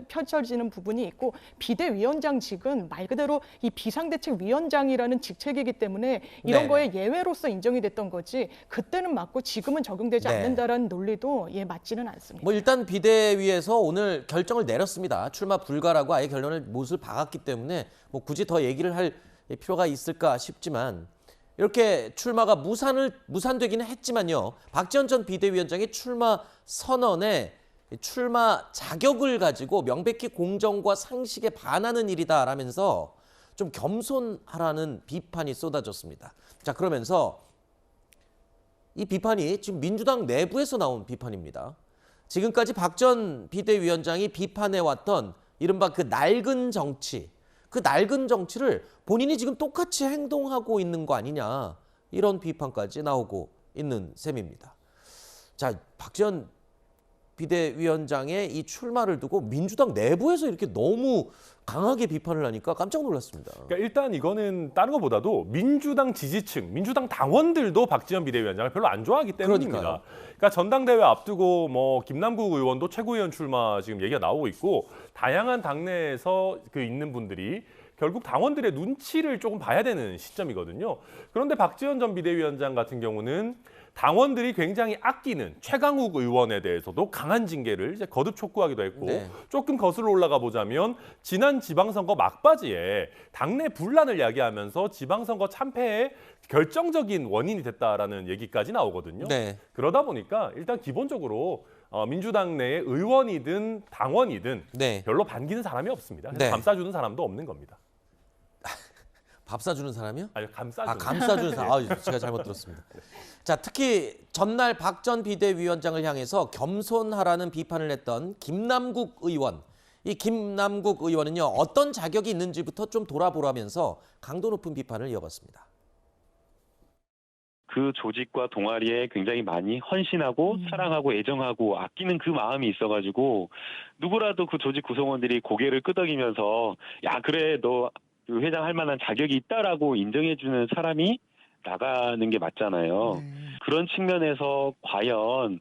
펼쳐지는 부분이 있고 비대위원장직은 말 그대로 이 비상대책위원장이라는 직책이기 때문에 이런 거에 예외로서 인정이 됐던 거지 그때는 맞고 지금은 적용되지 않는다라는 논리도 맞지는 않습니다. 뭐 일단 비대위에서 오늘 결정을 내렸습니다. 출마 불가라고 아예 결론을 못을 박았기 때문에 뭐 굳이 더 얘기를 할 필요가 있을까 싶지만 이렇게 출마가 무산되기는 했지만요. 박지원 전 비대위원장의 출마 선언에 출마 자격을 가지고 명백히 공정과 상식에 반하는 일이다라면서 좀 겸손하라는 비판이 쏟아졌습니다. 자, 그러면서 이 비판이 지금 민주당 내부에서 나온 비판입니다. 지금까지 박 전 비대위원장이 비판해왔던 이른바 그 낡은 정치, 그 낡은 정치를 본인이 지금 똑같이 행동하고 있는 거 아니냐 이런 비판까지 나오고 있는 셈입니다. 자, 박지원 비대위원장의 이 출마를 두고 민주당 내부에서 이렇게 너무 강하게 비판을 하니까 깜짝 놀랐습니다. 그러니까 일단 이거는 다른 것보다도 민주당 지지층, 민주당 당원들도 박지원 비대위원장을 별로 안 좋아하기 때문입니다. 그러니까요. 그러니까 전당대회 앞두고 뭐 김남국 의원도 최고위원 출마 지금 얘기가 나오고 있고 다양한 당내에서 그 있는 분들이 결국 당원들의 눈치를 조금 봐야 되는 시점이거든요. 그런데 박지원 전 비대위원장 같은 경우는 당원들이 굉장히 아끼는 최강욱 의원에 대해서도 강한 징계를 이제 거듭 촉구하기도 했고 네. 조금 거슬러 올라가 보자면 지난 지방선거 막바지에 당내 분란을 야기하면서 지방선거 참패의 결정적인 원인이 됐다라는 얘기까지 나오거든요. 네. 그러다 보니까 일단 기본적으로 민주당 내의 의원이든 당원이든 네. 별로 반기는 사람이 없습니다. 네. 감싸주는 사람도 없는 겁니다. 밥 사주는 사람이요? 아니, 감싸주는. 아, 감싸주는 사람. 아, 제가 잘못 들었습니다. 자, 특히 전날 박 전 비대위원장을 향해서 겸손하라는 비판을 했던 김남국 의원. 이 김남국 의원은요, 어떤 자격이 있는지부터 좀 돌아보라면서 강도 높은 비판을 이어갔습니다. 그 조직과 동아리에 굉장히 많이 헌신하고 사랑하고 애정하고 아끼는 그 마음이 있어가지고 누구라도 그 조직 구성원들이 고개를 끄덕이면서 야, 그래, 너 그 회장 할 만한 자격이 있다라고 인정해주는 사람이 나가는 게 맞잖아요. 그런 측면에서 과연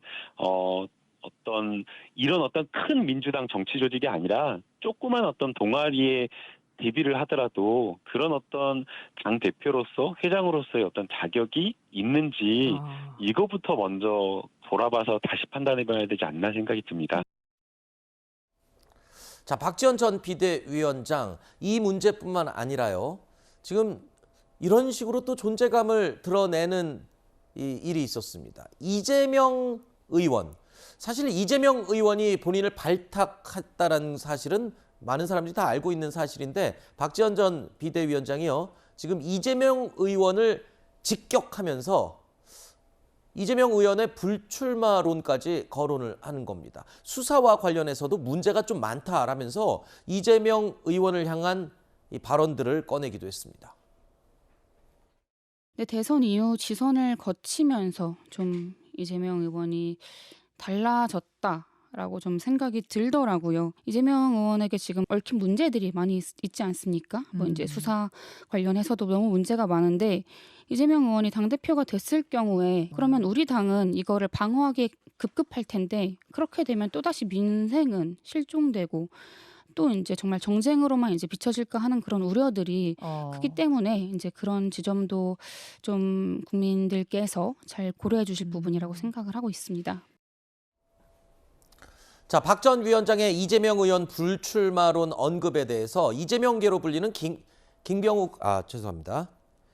이런 어떤 큰 민주당 정치 조직이 아니라 조그만 어떤 동아리에 대비를 하더라도 그런 어떤 당 대표로서 회장으로서의 어떤 자격이 있는지 이거부터 먼저 돌아봐서 다시 판단해봐야 되지 않나 생각이 듭니다. 자, 박지원 전 비대위원장 이 문제뿐만 아니라요. 지금 이런 식으로 또 존재감을 드러내는 일이 있었습니다. 이재명 의원. 사실 이재명 의원이 본인을 발탁했다는 사실은 많은 사람들이 다 알고 있는 사실인데 박지원 전 비대위원장이요. 지금 이재명 의원을 직격하면서 이재명 의원의 불출마론까지 거론을 하는 겁니다. 수사와 관련해서도 문제가 좀 많다라면서 이재명 의원을 향한 이 발언들을 꺼내기도 했습니다. 네, 대선 이후 지선을 거치면서 좀 이재명 의원이 달라졌다라고 좀 생각이 들더라고요. 이재명 의원에게 지금 얽힌 문제들이 많이 있지 않습니까? 뭐 이제 수사 관련해서도 너무 문제가 많은데 이재명 의원이 당대표가 됐을 경우에 그러면 우리 당은 이거를 방어하기 급급할 텐데 그렇게 되면 또다시 민생은 실종되고 또 이제 정말 정쟁으로만 이제 비춰질까 하는 그런 우려들이 크기 때문에 이제 그런 지점도 좀 국민들께서 잘 고려해 주실 부분이라고 생각을 하고 있습니다. 자, 박 전 위원장의 이재명 의원 불출마론 언급에 대해서 이재명계로 불리는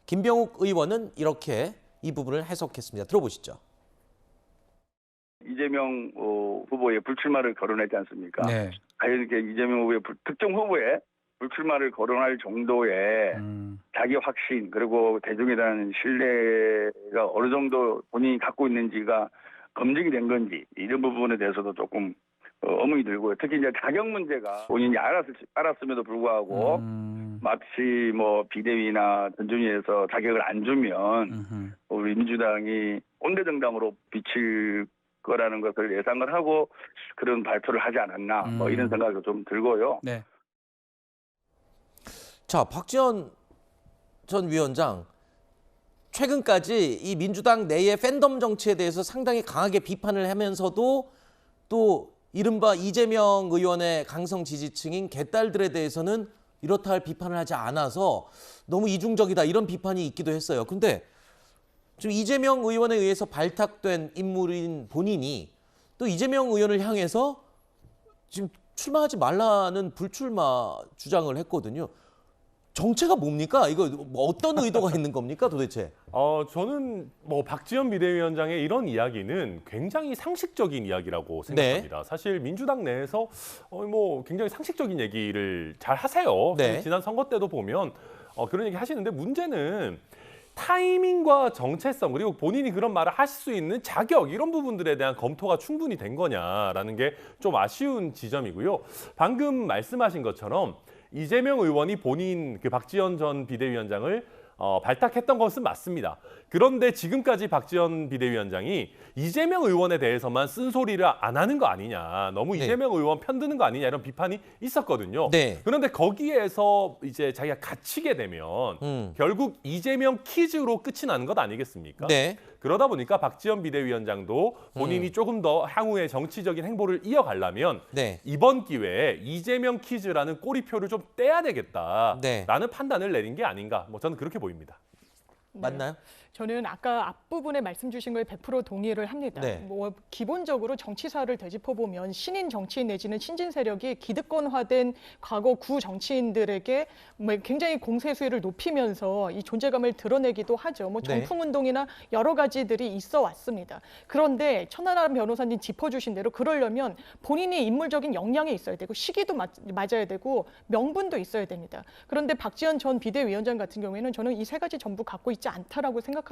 김병욱 의원은 이렇게 이 부분을 해석했습니다. 들어보시죠. 이재명 후보의 불출마를 거론하지 않습니까? 네. 과연 이렇게 이재명 후보의 특정 후보의 불출마를 거론할 정도의 자기 확신 그리고 대중에 대한 신뢰가 어느 정도 본인이 갖고 있는지가 검증이 된 건지 이런 부분에 대해서도 조금 의문이 들고요. 특히 이제 자격 문제가 본인이 알았음에도 불구하고 마치 뭐 비대위나 전준위에서 자격을 안 주면 우리 민주당이 꼰대 정당으로 비칠 거라는 것을 예상을 하고 그런 발표를 하지 않았나 뭐 이런 생각이 좀 들고요. 네. 자, 박지원 전 위원장 최근까지 이 민주당 내의 팬덤 정치에 대해서 상당히 강하게 비판을 하면서도 또 이른바 이재명 의원의 강성 지지층인 개딸들에 대해서는 이렇다 할 비판을 하지 않아서 너무 이중적이다 이런 비판이 있기도 했어요. 근데 지금 이재명 의원에 의해서 발탁된 인물인 본인이 또 이재명 의원을 향해서 지금 출마하지 말라는 불출마 주장을 했거든요. 정체가 뭡니까? 이거 뭐 어떤 의도가 있는 겁니까 도대체? 저는 뭐 박지원 비대위원장의 이런 이야기는 굉장히 상식적인 이야기라고 생각합니다. 네. 사실 민주당 내에서 뭐 굉장히 상식적인 얘기를 잘 하세요. 네. 지난 선거 때도 보면 그런 얘기 하시는데 문제는 타이밍과 정체성 그리고 본인이 그런 말을 하실 수 있는 자격 이런 부분들에 대한 검토가 충분히 된 거냐라는 게 좀 아쉬운 지점이고요. 방금 말씀하신 것처럼 이재명 의원이 본인 그 박지원 전 비대위원장을 발탁했던 것은 맞습니다. 그런데 지금까지 박지원 비대위원장이 이재명 의원에 대해서만 쓴소리를 안 하는 거 아니냐, 너무 이재명 의원 편드는 거 아니냐 이런 비판이 있었거든요. 그런데 거기에서 이제 자기가 갇히게 되면 결국 이재명 퀴즈로 끝이 나는 것 아니겠습니까? 그러다 보니까 박지원 비대위원장도 본인이 조금 더 향후의 정치적인 행보를 이어가려면 이번 기회에 이재명 퀴즈라는 꼬리표를 좀 떼야 되겠다라는 판단을 내린 게 아닌가, 뭐 저는 그렇게 보입니다. 맞나요? 저는 아까 앞부분에 말씀 주신 거에 100% 동의를 합니다. 뭐 기본적으로 정치사를 되짚어보면 신인 정치인 내지는 신진 세력이 기득권화된 과거 구 정치인들에게 뭐 굉장히 공세 수위를 높이면서 이 존재감을 드러내기도 하죠. 뭐 정풍운동이나 여러 가지들이 있어 왔습니다. 그런데 천하람 변호사님 짚어주신 대로 그러려면 본인이 인물적인 역량이 있어야 되고 시기도 맞아야 되고 명분도 있어야 됩니다. 그런데 박지원 전 비대위원장 같은 경우에는 저는 이 세 가지 전부 갖고 있지 않다라고 생각합니다.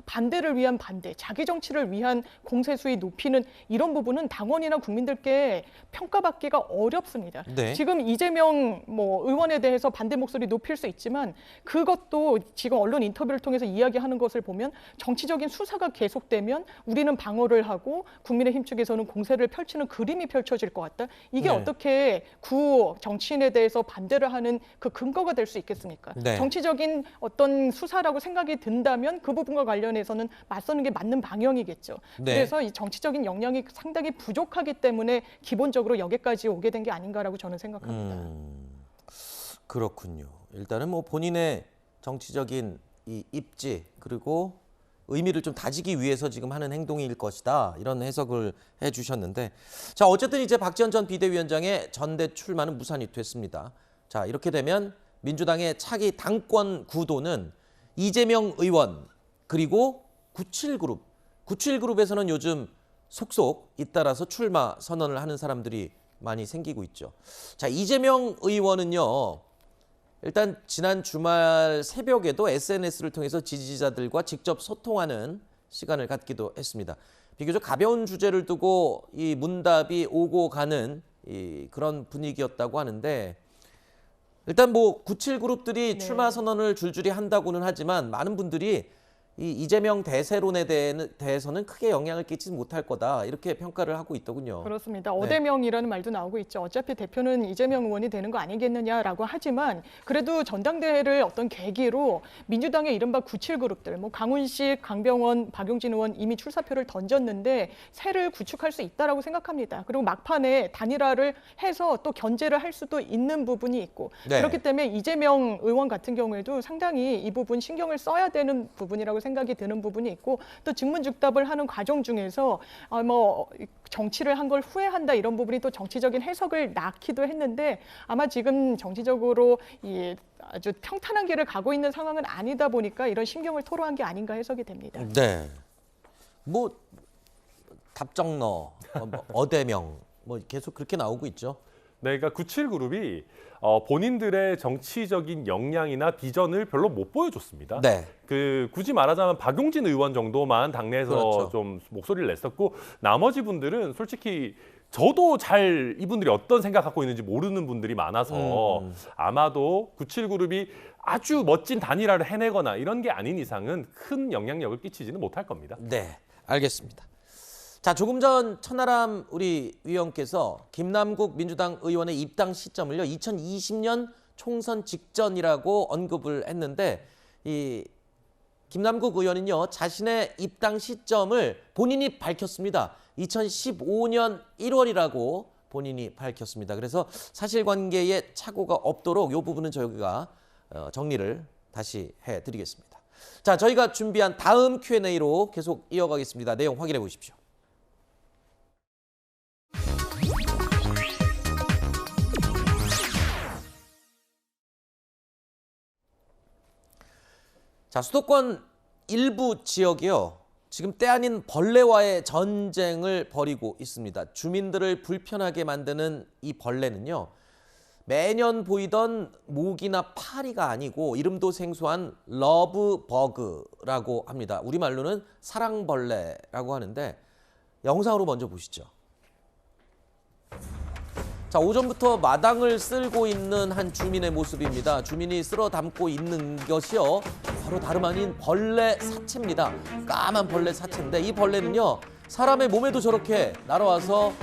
반대를 위한 반대, 자기 정치를 위한 공세 수위 높이는 이런 부분은 당원이나 국민들께 평가받기가 어렵습니다. 지금 이재명 의원에 대해서 반대 목소리 높일 수 있지만 그것도 지금 언론 인터뷰를 통해서 이야기하는 것을 보면 정치적인 수사가 계속되면 우리는 방어를 하고 국민의힘 측에서는 공세를 펼치는 그림이 펼쳐질 것 같다. 이게 어떻게 구 정치인에 대해서 반대를 하는 그 근거가 될 수 있겠습니까? 정치적인 어떤 수사라고 생각이 든다면 그 부분과 관련해서는 맞서는 게 맞는 방향이겠죠. 그래서 이 정치적인 역량이 상당히 부족하기 때문에 기본적으로 여기까지 오게 된 게 아닌가라고 저는 생각합니다. 그렇군요. 일단은 뭐 본인의 정치적인 이 입지 그리고 의미를 좀 다지기 위해서 지금 하는 행동일 것이다. 이런 해석을 해주셨는데, 자 어쨌든 이제 박지원 전 비대위원장의 전대 출마는 무산이 됐습니다. 자 이렇게 되면 민주당의 차기 당권 구도는 이재명 의원 그리고 97그룹, 97그룹에서는 요즘 속속 잇따라서 출마 선언을 하는 사람들이 많이 생기고 있죠. 자 이재명 의원은요. 일단 지난 주말 새벽에도 SNS를 통해서 지지자들과 직접 소통하는 시간을 갖기도 했습니다. 비교적 가벼운 주제를 두고 이 문답이 오고 가는 그런 분위기였다고 하는데, 일단 뭐 97그룹들이 출마 선언을 줄줄이 한다고는 하지만 많은 분들이 이 이재명 대세론에 대해서는 크게 영향을 끼치지 못할 거다 이렇게 평가를 하고 있더군요. 그렇습니다. 어대명이라는 말도 나오고 있죠. 어차피 대표는 이재명 의원이 되는 거 아니겠느냐라고 하지만 그래도 전당대회를 어떤 계기로 민주당의 이른바 97그룹들, 뭐 강훈식, 강병원, 박용진 의원 이미 출사표를 던졌는데 새를 구축할 수 있다라고 생각합니다. 그리고 막판에 단일화를 해서 또 견제를 할 수도 있는 부분이 있고 그렇기 때문에 이재명 의원 같은 경우에도 상당히 이 부분 신경을 써야 되는 부분이라고 생각이 드는 부분이 있고, 또 증문즉답을 하는 과정 중에서 정치를 한 걸 후회한다 이런 부분이 또 정치적인 해석을 낳기도 했는데, 아마 지금 정치적으로 아주 평탄한 길을 가고 있는 상황은 아니다 보니까 이런 신경을 토로한 게 아닌가 해석이 됩니다. 뭐 답정너, 어대명 뭐 계속 그렇게 나오고 있죠. 그러니까 97그룹이 본인들의 정치적인 역량이나 비전을 별로 못 보여줬습니다. 그 굳이 말하자면 박용진 의원 정도만 당내에서 좀 목소리를 냈었고, 나머지 분들은 솔직히 저도 잘 이분들이 어떤 생각 갖고 있는지 모르는 분들이 많아서 아마도 97그룹이 아주 멋진 단일화를 해내거나 이런 게 아닌 이상은 큰 영향력을 끼치지는 못할 겁니다. 알겠습니다. 자, 조금 전 천하람 우리 위원께서 김남국 민주당 의원의 입당 시점을요 2020년 총선 직전이라고 언급을 했는데, 이 김남국 의원은요 자신의 입당 시점을 본인이 밝혔습니다. 2015년 1월이라고 본인이 밝혔습니다. 그래서 사실관계에 착오가 없도록 이 부분은 저희가 정리를 다시 해드리겠습니다. 자, 저희가 준비한 다음 Q&A로 계속 이어가겠습니다. 내용 확인해 보십시오. 자, 수도권 일부 지역이요. 지금 때 아닌 벌레와의 전쟁을 벌이고 있습니다. 주민들을 불편하게 만드는 이 벌레는요. 매년 보이던 모기나 파리가 아니고 이름도 생소한 러브버그라고 합니다. 우리말로는 사랑벌레라고 하는데 영상으로 먼저 보시죠. 자, 오전부터 마당을 쓸고 있는 한 주민의 모습입니다. 주민이 쓸어 담고 있는 것이요, 바로 다름 아닌 벌레 사체입니다. 까만 벌레 사체인데 이 벌레는요, 사람의 몸에도 저렇게 날아와서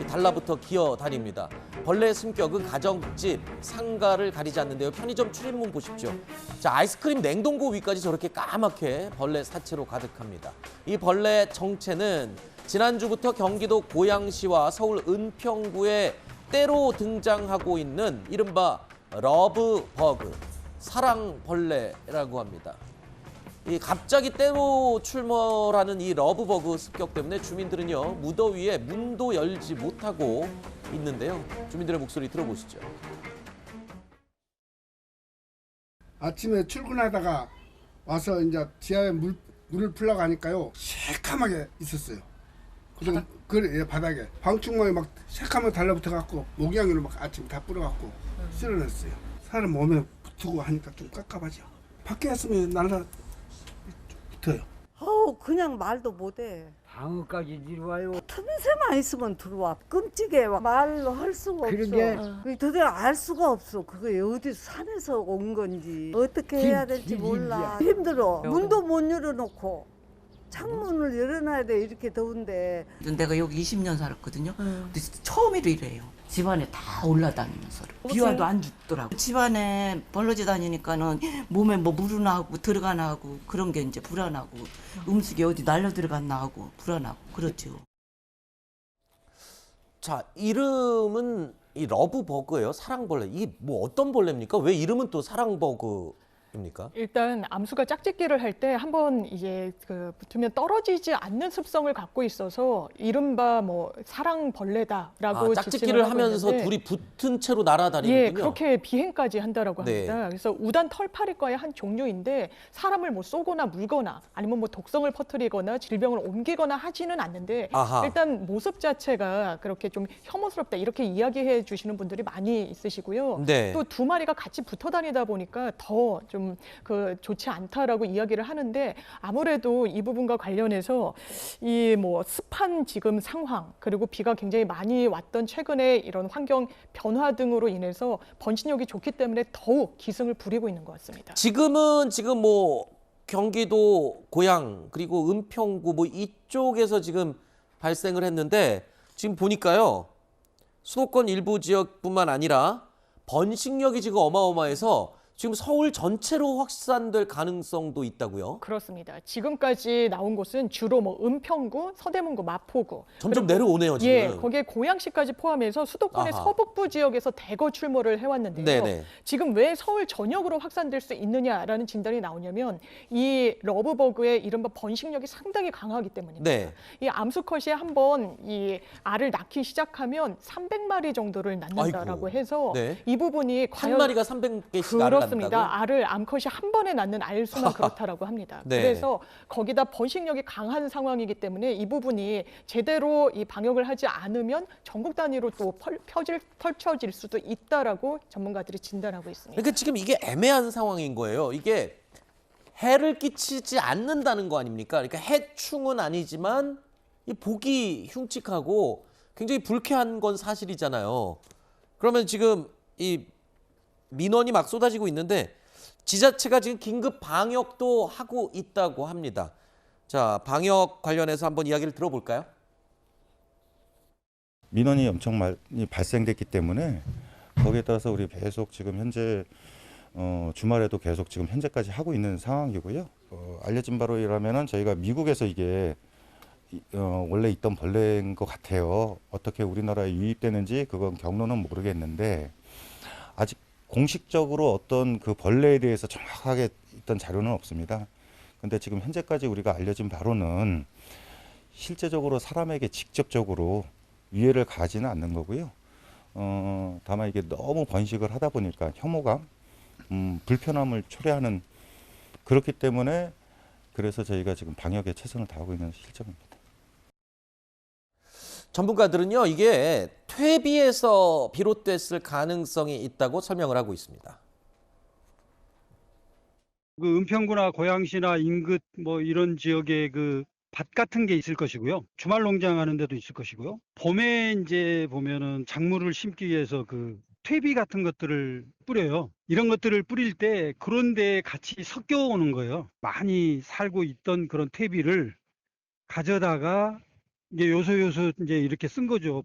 달라붙어 기어 다닙니다. 벌레의 숨격은 가정집, 상가를 가리지 않는데요. 편의점 출입문 보십시오. 자, 아이스크림 냉동고 위까지 저렇게 까맣게 벌레 사체로 가득합니다. 이 벌레 정체는 지난주부터 경기도 고양시와 서울 은평구에 때로 등장하고 있는 이른바 러브버그, 사랑벌레라고 합니다. 이 갑자기 때로 출몰하는 이 러브버그 습격 때문에 주민들은요, 무더위에 문도 열지 못하고 있는데요. 주민들의 목소리 들어보시죠. 아침에 출근하다가 와서 이제 지하에 물을 풀려고 하니까요, 새까맣게 있었어요. 그럼 그래, 바닥에 방충망이 막 새까맣게 달라붙어갖고 목양이로 막 아침에 다 뿌려갖고 쓸어냈어요. 사람 몸에 붙고 하니까 좀 깝깝하죠. 밖에 있으면 날라 붙어요. 그냥 말도 못해. 방어까지 들어와요. 틈새만 있으면 들어와. 끔찍해. 말로 할 수가 그러게. 없어. 도대체 알 수가 없어. 그게 어디 산에서 온 건지 어떻게 해야 될지 몰라. 힘들어. 문도 못 열어놓고 창문을 열어놔야 돼. 이렇게 더운데. 내가 여기 20년 살았거든요. 근데 처음으로 이래요. 집안에 다 올라다니면서 비와도 안 죽더라고. 집안에 벌러지 다니니까는 몸에 뭐 물이나 하고 들어가나 하고 그런 게 이제 불안하고, 음식이 어디 날려 들어갔나 하고 불안하고 그렇죠. 자, 이름은 이 러브버그예요. 사랑벌레. 이게 뭐 어떤 벌레입니까? 왜 이름은 또 사랑버그입니까? 일단 암수가 짝짓기를 할 때 한번 이제 붙으면 떨어지지 않는 습성을 갖고 있어서 이른바 뭐 사랑벌레다라고 짝짓기를 하면서 있는데, 둘이 붙은 채로 날아다니는군요. 예, 그렇게 비행까지 한다라고 네. 합니다. 그래서 우단 털파리과의 한 종류인데 사람을 뭐 쏘거나 물거나 아니면 뭐 독성을 퍼뜨리거나 질병을 옮기거나 하지는 않는데, 아하. 일단 모습 자체가 그렇게 좀 혐오스럽다 이렇게 이야기해 주시는 분들이 많이 있으시고요. 네. 또 두 마리가 같이 붙어 다니다 보니까 더 좀 좋지 않다라고 이야기를 하는데, 아무래도 이 부분과 관련해서 이 뭐 습한 지금 상황, 그리고 비가 굉장히 많이 왔던 최근에 이런 환경 변화 등으로 인해서 번식력이 좋기 때문에 더욱 기승을 부리고 있는 것 같습니다. 지금 뭐 경기도 고양 그리고 은평구 뭐 이쪽에서 지금 발생을 했는데, 지금 보니까요, 수도권 일부 지역뿐만 아니라 번식력이 지금 어마어마해서 지금 서울 전체로 확산될 가능성도 있다고요? 그렇습니다. 지금까지 나온 곳은 주로 뭐 은평구, 서대문구, 마포구. 점점 내려오네요, 지금. 예, 거기에 고양시까지 포함해서 수도권의 아하. 서북부 지역에서 대거 출몰을 해왔는데요. 네네. 지금 왜 서울 전역으로 확산될 수 있느냐라는 진단이 나오냐면, 이 러브버그의 이른바 번식력이 상당히 강하기 때문입니다. 네. 이 암수컷이 한번 이 알을 낳기 시작하면 300마리 정도를 낳는다라고 아이고. 해서 네. 이 부분이 한 과연 마리가 300개씩 알을 낳는다고? 그렇습니다. 알을 암컷이 한 번에 낳는 알수만 그렇다라고 합니다. 네. 그래서 거기다 번식력이 강한 상황이기 때문에 이 부분이 제대로 이 방역을 하지 않으면 전국 단위로 또 펼쳐질 수도 있다라고 전문가들이 진단하고 있습니다. 그러니까 지금 이게 애매한 상황인 거예요. 이게 해를 끼치지 않는다는 거 아닙니까? 그러니까 해충은 아니지만 이 보기 흉측하고 굉장히 불쾌한 건 사실이잖아요. 그러면 지금 이 민원이 막 쏟아지고 있는데, 지자체가 지금 긴급 방역도 하고 있다고 합니다. 자, 방역 관련해서 한번 이야기를 들어볼까요? 민원이 엄청 많이 발생됐기 때문에 거기에 따라서 우리 계속 지금 현재 주말에도 계속 지금 현재까지 하고 있는 상황이고요. 알려진 바로라면은 저희가 미국에서 이게 원래 있던 벌레인 것 같아요. 어떻게 우리나라에 유입되는지 그건 경로는 모르겠는데, 아직 공식적으로 어떤 그 벌레에 대해서 정확하게 있던 자료는 없습니다. 근데 지금 현재까지 우리가 알려진 바로는 실제적으로 사람에게 직접적으로 위해를 가지는 않는 거고요. 다만 이게 너무 번식을 하다 보니까 혐오감, 불편함을 초래하는, 그렇기 때문에 그래서 저희가 지금 방역에 최선을 다하고 있는 실정입니다. 전문가들은요, 이게 퇴비에서 비롯됐을 가능성이 있다고 설명을 하고 있습니다. 그 은평구나 고양시나 인근 뭐 이런 지역의 그 밭 같은 게 있을 것이고요. 주말 농장하는 데도 있을 것이고요. 봄에 이제 보면은 작물을 심기 위해서 그 퇴비 같은 것들을 뿌려요. 이런 것들을 뿌릴 때 그런 데에 같이 섞여 오는 거예요. 많이 살고 있던 그런 퇴비를 가져다가 이제 요소 이제 이렇게 쓴 거죠.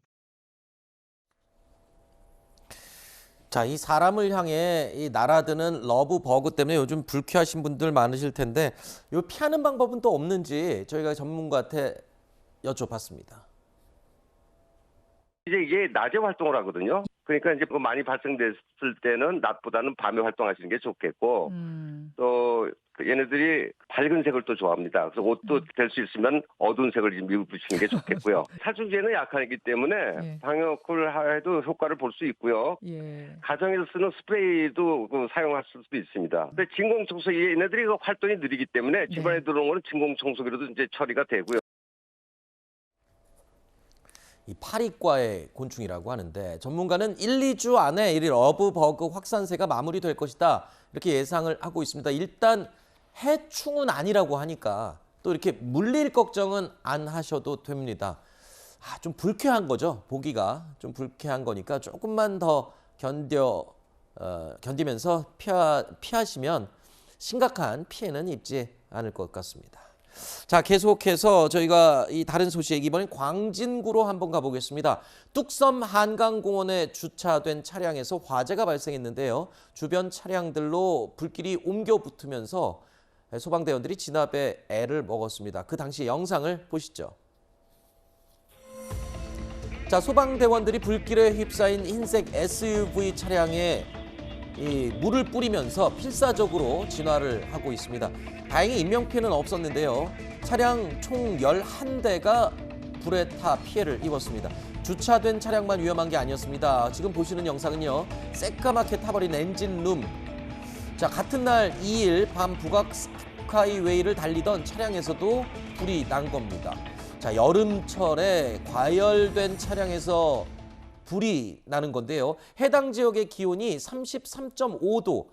자, 이 사람을 향해 이 날아드는 러브 버그 때문에 요즘 불쾌하신 분들 많으실 텐데 요 피하는 방법은 또 없는지 저희가 전문가한테 여쭤봤습니다. 이제 이게 낮에 활동을 하거든요. 그러니까 이제 많이 발생됐을 때는 낮보다는 밤에 활동하시는 게 좋겠고 또 얘네들이 밝은 색을 또 좋아합니다. 그래서 옷도 될 수 있으면 어두운 색을 입으시는 게 좋겠고요. 살충제는 약하기 때문에 방역을 해도 효과를 볼 수 있고요. 가정에서 쓰는 스프레이도 사용할 수도 있습니다. 근데 진공청소 얘네들이 활동이 느리기 때문에 집안에 들어오는 거는 진공청소기로도 이제 처리가 되고요. 이 파리과의 곤충이라고 하는데 전문가는 1, 2주 안에 이 러브버그 확산세가 마무리될 것이다 이렇게 예상을 하고 있습니다. 일단 해충은 아니라고 하니까 또 이렇게 물릴 걱정은 안 하셔도 됩니다. 좀 불쾌한 거죠. 보기가 좀 불쾌한 거니까 조금만 더 견디면서 피하시면 심각한 피해는 입지 않을 것 같습니다. 자, 계속해서 저희가 이 다른 소식 이번엔 광진구로 한번 가보겠습니다. 뚝섬 한강공원에 주차된 차량에서 화재가 발생했는데요. 주변 차량들로 불길이 옮겨 붙으면서 소방대원들이 진압에 애를 먹었습니다. 그 당시 영상을 보시죠. 자, 소방대원들이 불길에 휩싸인 흰색 SUV 차량에 이 물을 뿌리면서 필사적으로 진화를 하고 있습니다. 다행히 인명피해는 없었는데요. 차량 총 11대가 불에 타 피해를 입었습니다. 주차된 차량만 위험한 게 아니었습니다. 지금 보시는 영상은요. 새까맣게 타버린 엔진룸. 자, 같은 날 2일 밤 북악 스카이웨이를 달리던 차량에서도 불이 난 겁니다. 자, 여름철에 과열된 차량에서 불이 나는 건데요. 해당 지역의 기온이 33.5도,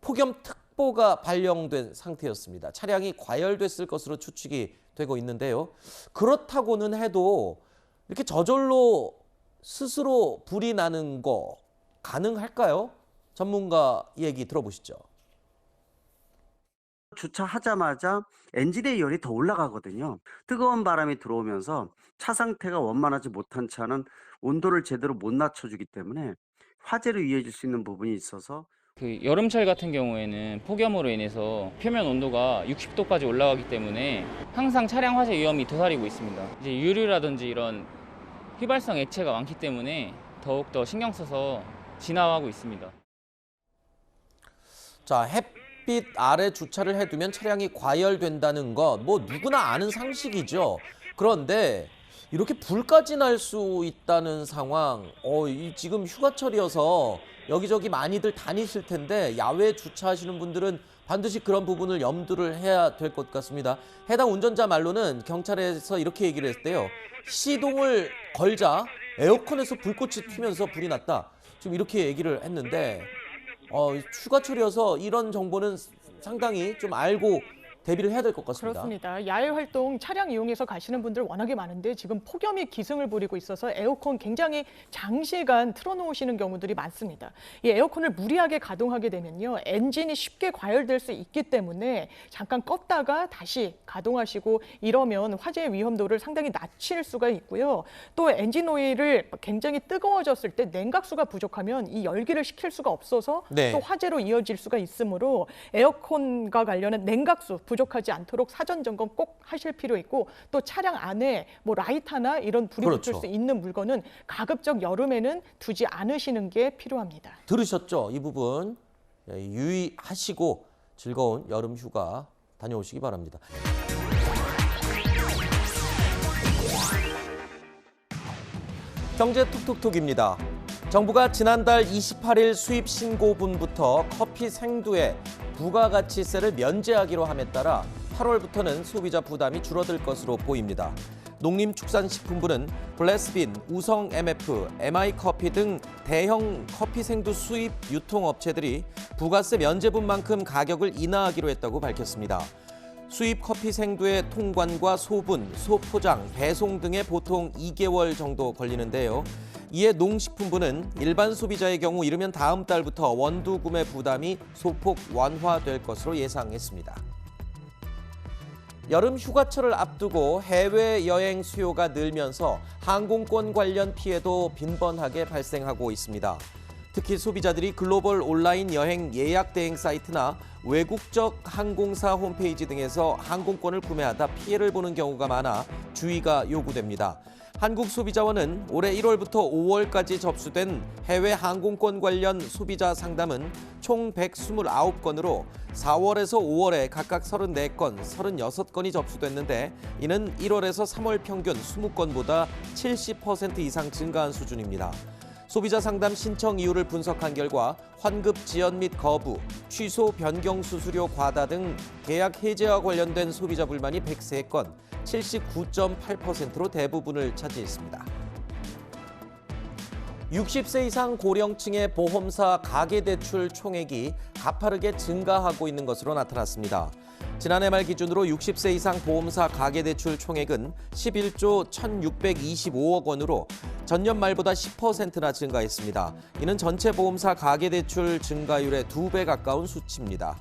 폭염특보가 발령된 상태였습니다. 차량이 과열됐을 것으로 추측이 되고 있는데요. 그렇다고는 해도 이렇게 저절로 스스로 불이 나는 거 가능할까요? 전문가 얘기 들어보시죠. 주차하자마자 엔진의 열이 더 올라가거든요. 뜨거운 바람이 들어오면서 차 상태가 원만하지 못한 차는 온도를 제대로 못 낮춰주기 때문에 화재로 이어질 수 있는 부분이 있어서 그 여름철 같은 경우에는 폭염으로 인해서 표면 온도가 60도까지 올라가기 때문에 항상 차량 화재 위험이 도사리고 있습니다. 이제 유류라든지 이런 휘발성 액체가 많기 때문에 더욱더 신경 써서 진화하고 있습니다. 자, 햇빛 아래 주차를 해두면 차량이 과열된다는 것, 뭐 누구나 아는 상식이죠. 그런데 이렇게 불까지 날 수 있다는 상황, 지금 휴가철이어서 여기저기 많이들 다니실 텐데 야외 주차하시는 분들은 반드시 그런 부분을 염두를 해야 될 것 같습니다. 해당 운전자 말로는 경찰에서 이렇게 얘기를 했대요. 시동을 걸자 에어컨에서 불꽃이 튀면서 불이 났다. 지금 이렇게 얘기를 했는데 휴가철이어서 이런 정보는 상당히 좀 알고 대비를 해야 될 것 같습니다. 그렇습니다. 야외 활동 차량 이용해서 가시는 분들 워낙에 많은데 지금 폭염이 기승을 부리고 있어서 에어컨 굉장히 장시간 틀어놓으시는 경우들이 많습니다. 이 에어컨을 무리하게 가동하게 되면요. 엔진이 쉽게 과열될 수 있기 때문에 잠깐 껐다가 다시 가동하시고 이러면 화재의 위험도를 상당히 낮출 수가 있고요. 또 엔진 오일을 굉장히 뜨거워졌을 때 냉각수가 부족하면 이 열기를 식힐 수가 없어서 또 화재로 이어질 수가 있으므로 에어컨과 관련한 냉각수 부족하지 않도록 사전 점검 꼭 하실 필요 있고 또 차량 안에 뭐 라이터나 이런 불이 붙을 수 있는 물건은 가급적 여름에는 두지 않으시는 게 필요합니다. 들으셨죠? 이 부분 유의하시고 즐거운 여름 휴가 다녀오시기 바랍니다. 경제 툭툭툭입니다. 정부가 지난달 28일 수입 신고분부터 커피 생두에 부가가치세를 면제하기로 함에 따라 8월부터는 소비자 부담이 줄어들 것으로 보입니다. 농림축산식품부는 블레스빈, 우성 MF, MI커피 등 대형 커피 생두 수입 유통업체들이 부가세 면제분만큼 가격을 인하하기로 했다고 밝혔습니다. 수입 커피 생두의 통관과 소분, 소포장, 배송 등에 보통 2개월 정도 걸리는데요. 이에 농식품부는 일반 소비자의 경우 이르면 다음 달부터 원두 구매 부담이 소폭 완화될 것으로 예상했습니다. 여름 휴가철을 앞두고 해외여행 수요가 늘면서 항공권 관련 피해도 빈번하게 발생하고 있습니다. 특히 소비자들이 글로벌 온라인 여행 예약 대행 사이트나 외국적 항공사 홈페이지 등에서 항공권을 구매하다 피해를 보는 경우가 많아 주의가 요구됩니다. 한국소비자원은 올해 1월부터 5월까지 접수된 해외 항공권 관련 소비자 상담은 총 129건으로 4월에서 5월에 각각 34건, 36건이 접수됐는데 이는 1월에서 3월 평균 20건보다 70% 이상 증가한 수준입니다. 소비자 상담 신청 이유를 분석한 결과 환급 지연 및 거부, 취소 변경 수수료 과다 등 계약 해제와 관련된 소비자 불만이 103건, 79.8%로 대부분을 차지했습니다. 60세 이상 고령층의 보험사 가계대출 총액이 가파르게 증가하고 있는 것으로 나타났습니다. 지난해 말 기준으로 60세 이상 보험사 가계대출 총액은 11조 1,625억 원으로 전년 말보다 10%나 증가했습니다. 이는 전체 보험사 가계대출 증가율의 2배 가까운 수치입니다.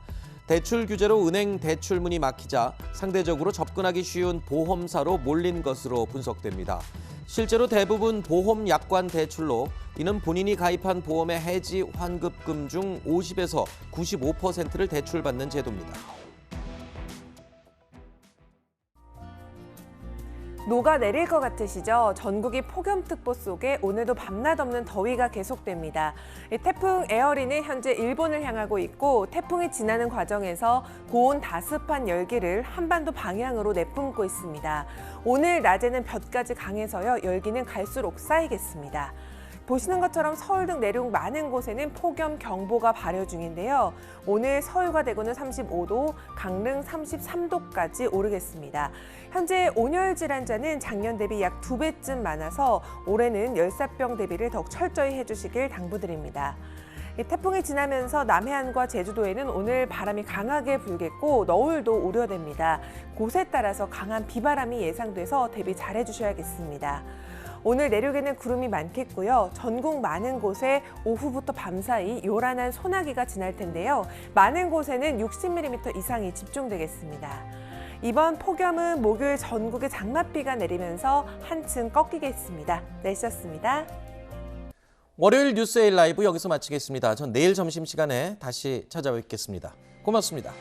대출 규제로 은행 대출문이 막히자 상대적으로 접근하기 쉬운 보험사로 몰린 것으로 분석됩니다. 실제로 대부분 보험 약관 대출로 이는 본인이 가입한 보험의 해지 환급금 중 50에서 95%를 대출받는 제도입니다. 녹아내릴 것 같으시죠? 전국이 폭염특보 속에 오늘도 밤낮 없는 더위가 계속됩니다. 태풍 에어린은 현재 일본을 향하고 있고 태풍이 지나는 과정에서 고온 다습한 열기를 한반도 방향으로 내뿜고 있습니다. 오늘 낮에는 볕까지 강해서요. 열기는 갈수록 쌓이겠습니다. 보시는 것처럼 서울 등 내륙 많은 곳에는 폭염 경보가 발효 중인데요. 오늘 서울과 대구는 35도, 강릉 33도까지 오르겠습니다. 현재 온열 질환자는 작년 대비 약 2배쯤 많아서 올해는 열사병 대비를 더욱 철저히 해주시길 당부드립니다. 태풍이 지나면서 남해안과 제주도에는 오늘 바람이 강하게 불겠고 너울도 우려됩니다. 곳에 따라서 강한 비바람이 예상돼서 대비 잘 해주셔야겠습니다. 오늘 내륙에는 구름이 많겠고요. 전국 많은 곳에 오후부터 밤사이 요란한 소나기가 지날 텐데요. 많은 곳에는 60mm 이상이 집중되겠습니다. 이번 폭염은 목요일 전국에 장맛비가 내리면서 한층 꺾이겠습니다. 날씨였습니다. 월요일 뉴스 에일 라이브 여기서 마치겠습니다. 전 내일 점심시간에 다시 찾아뵙겠습니다. 고맙습니다.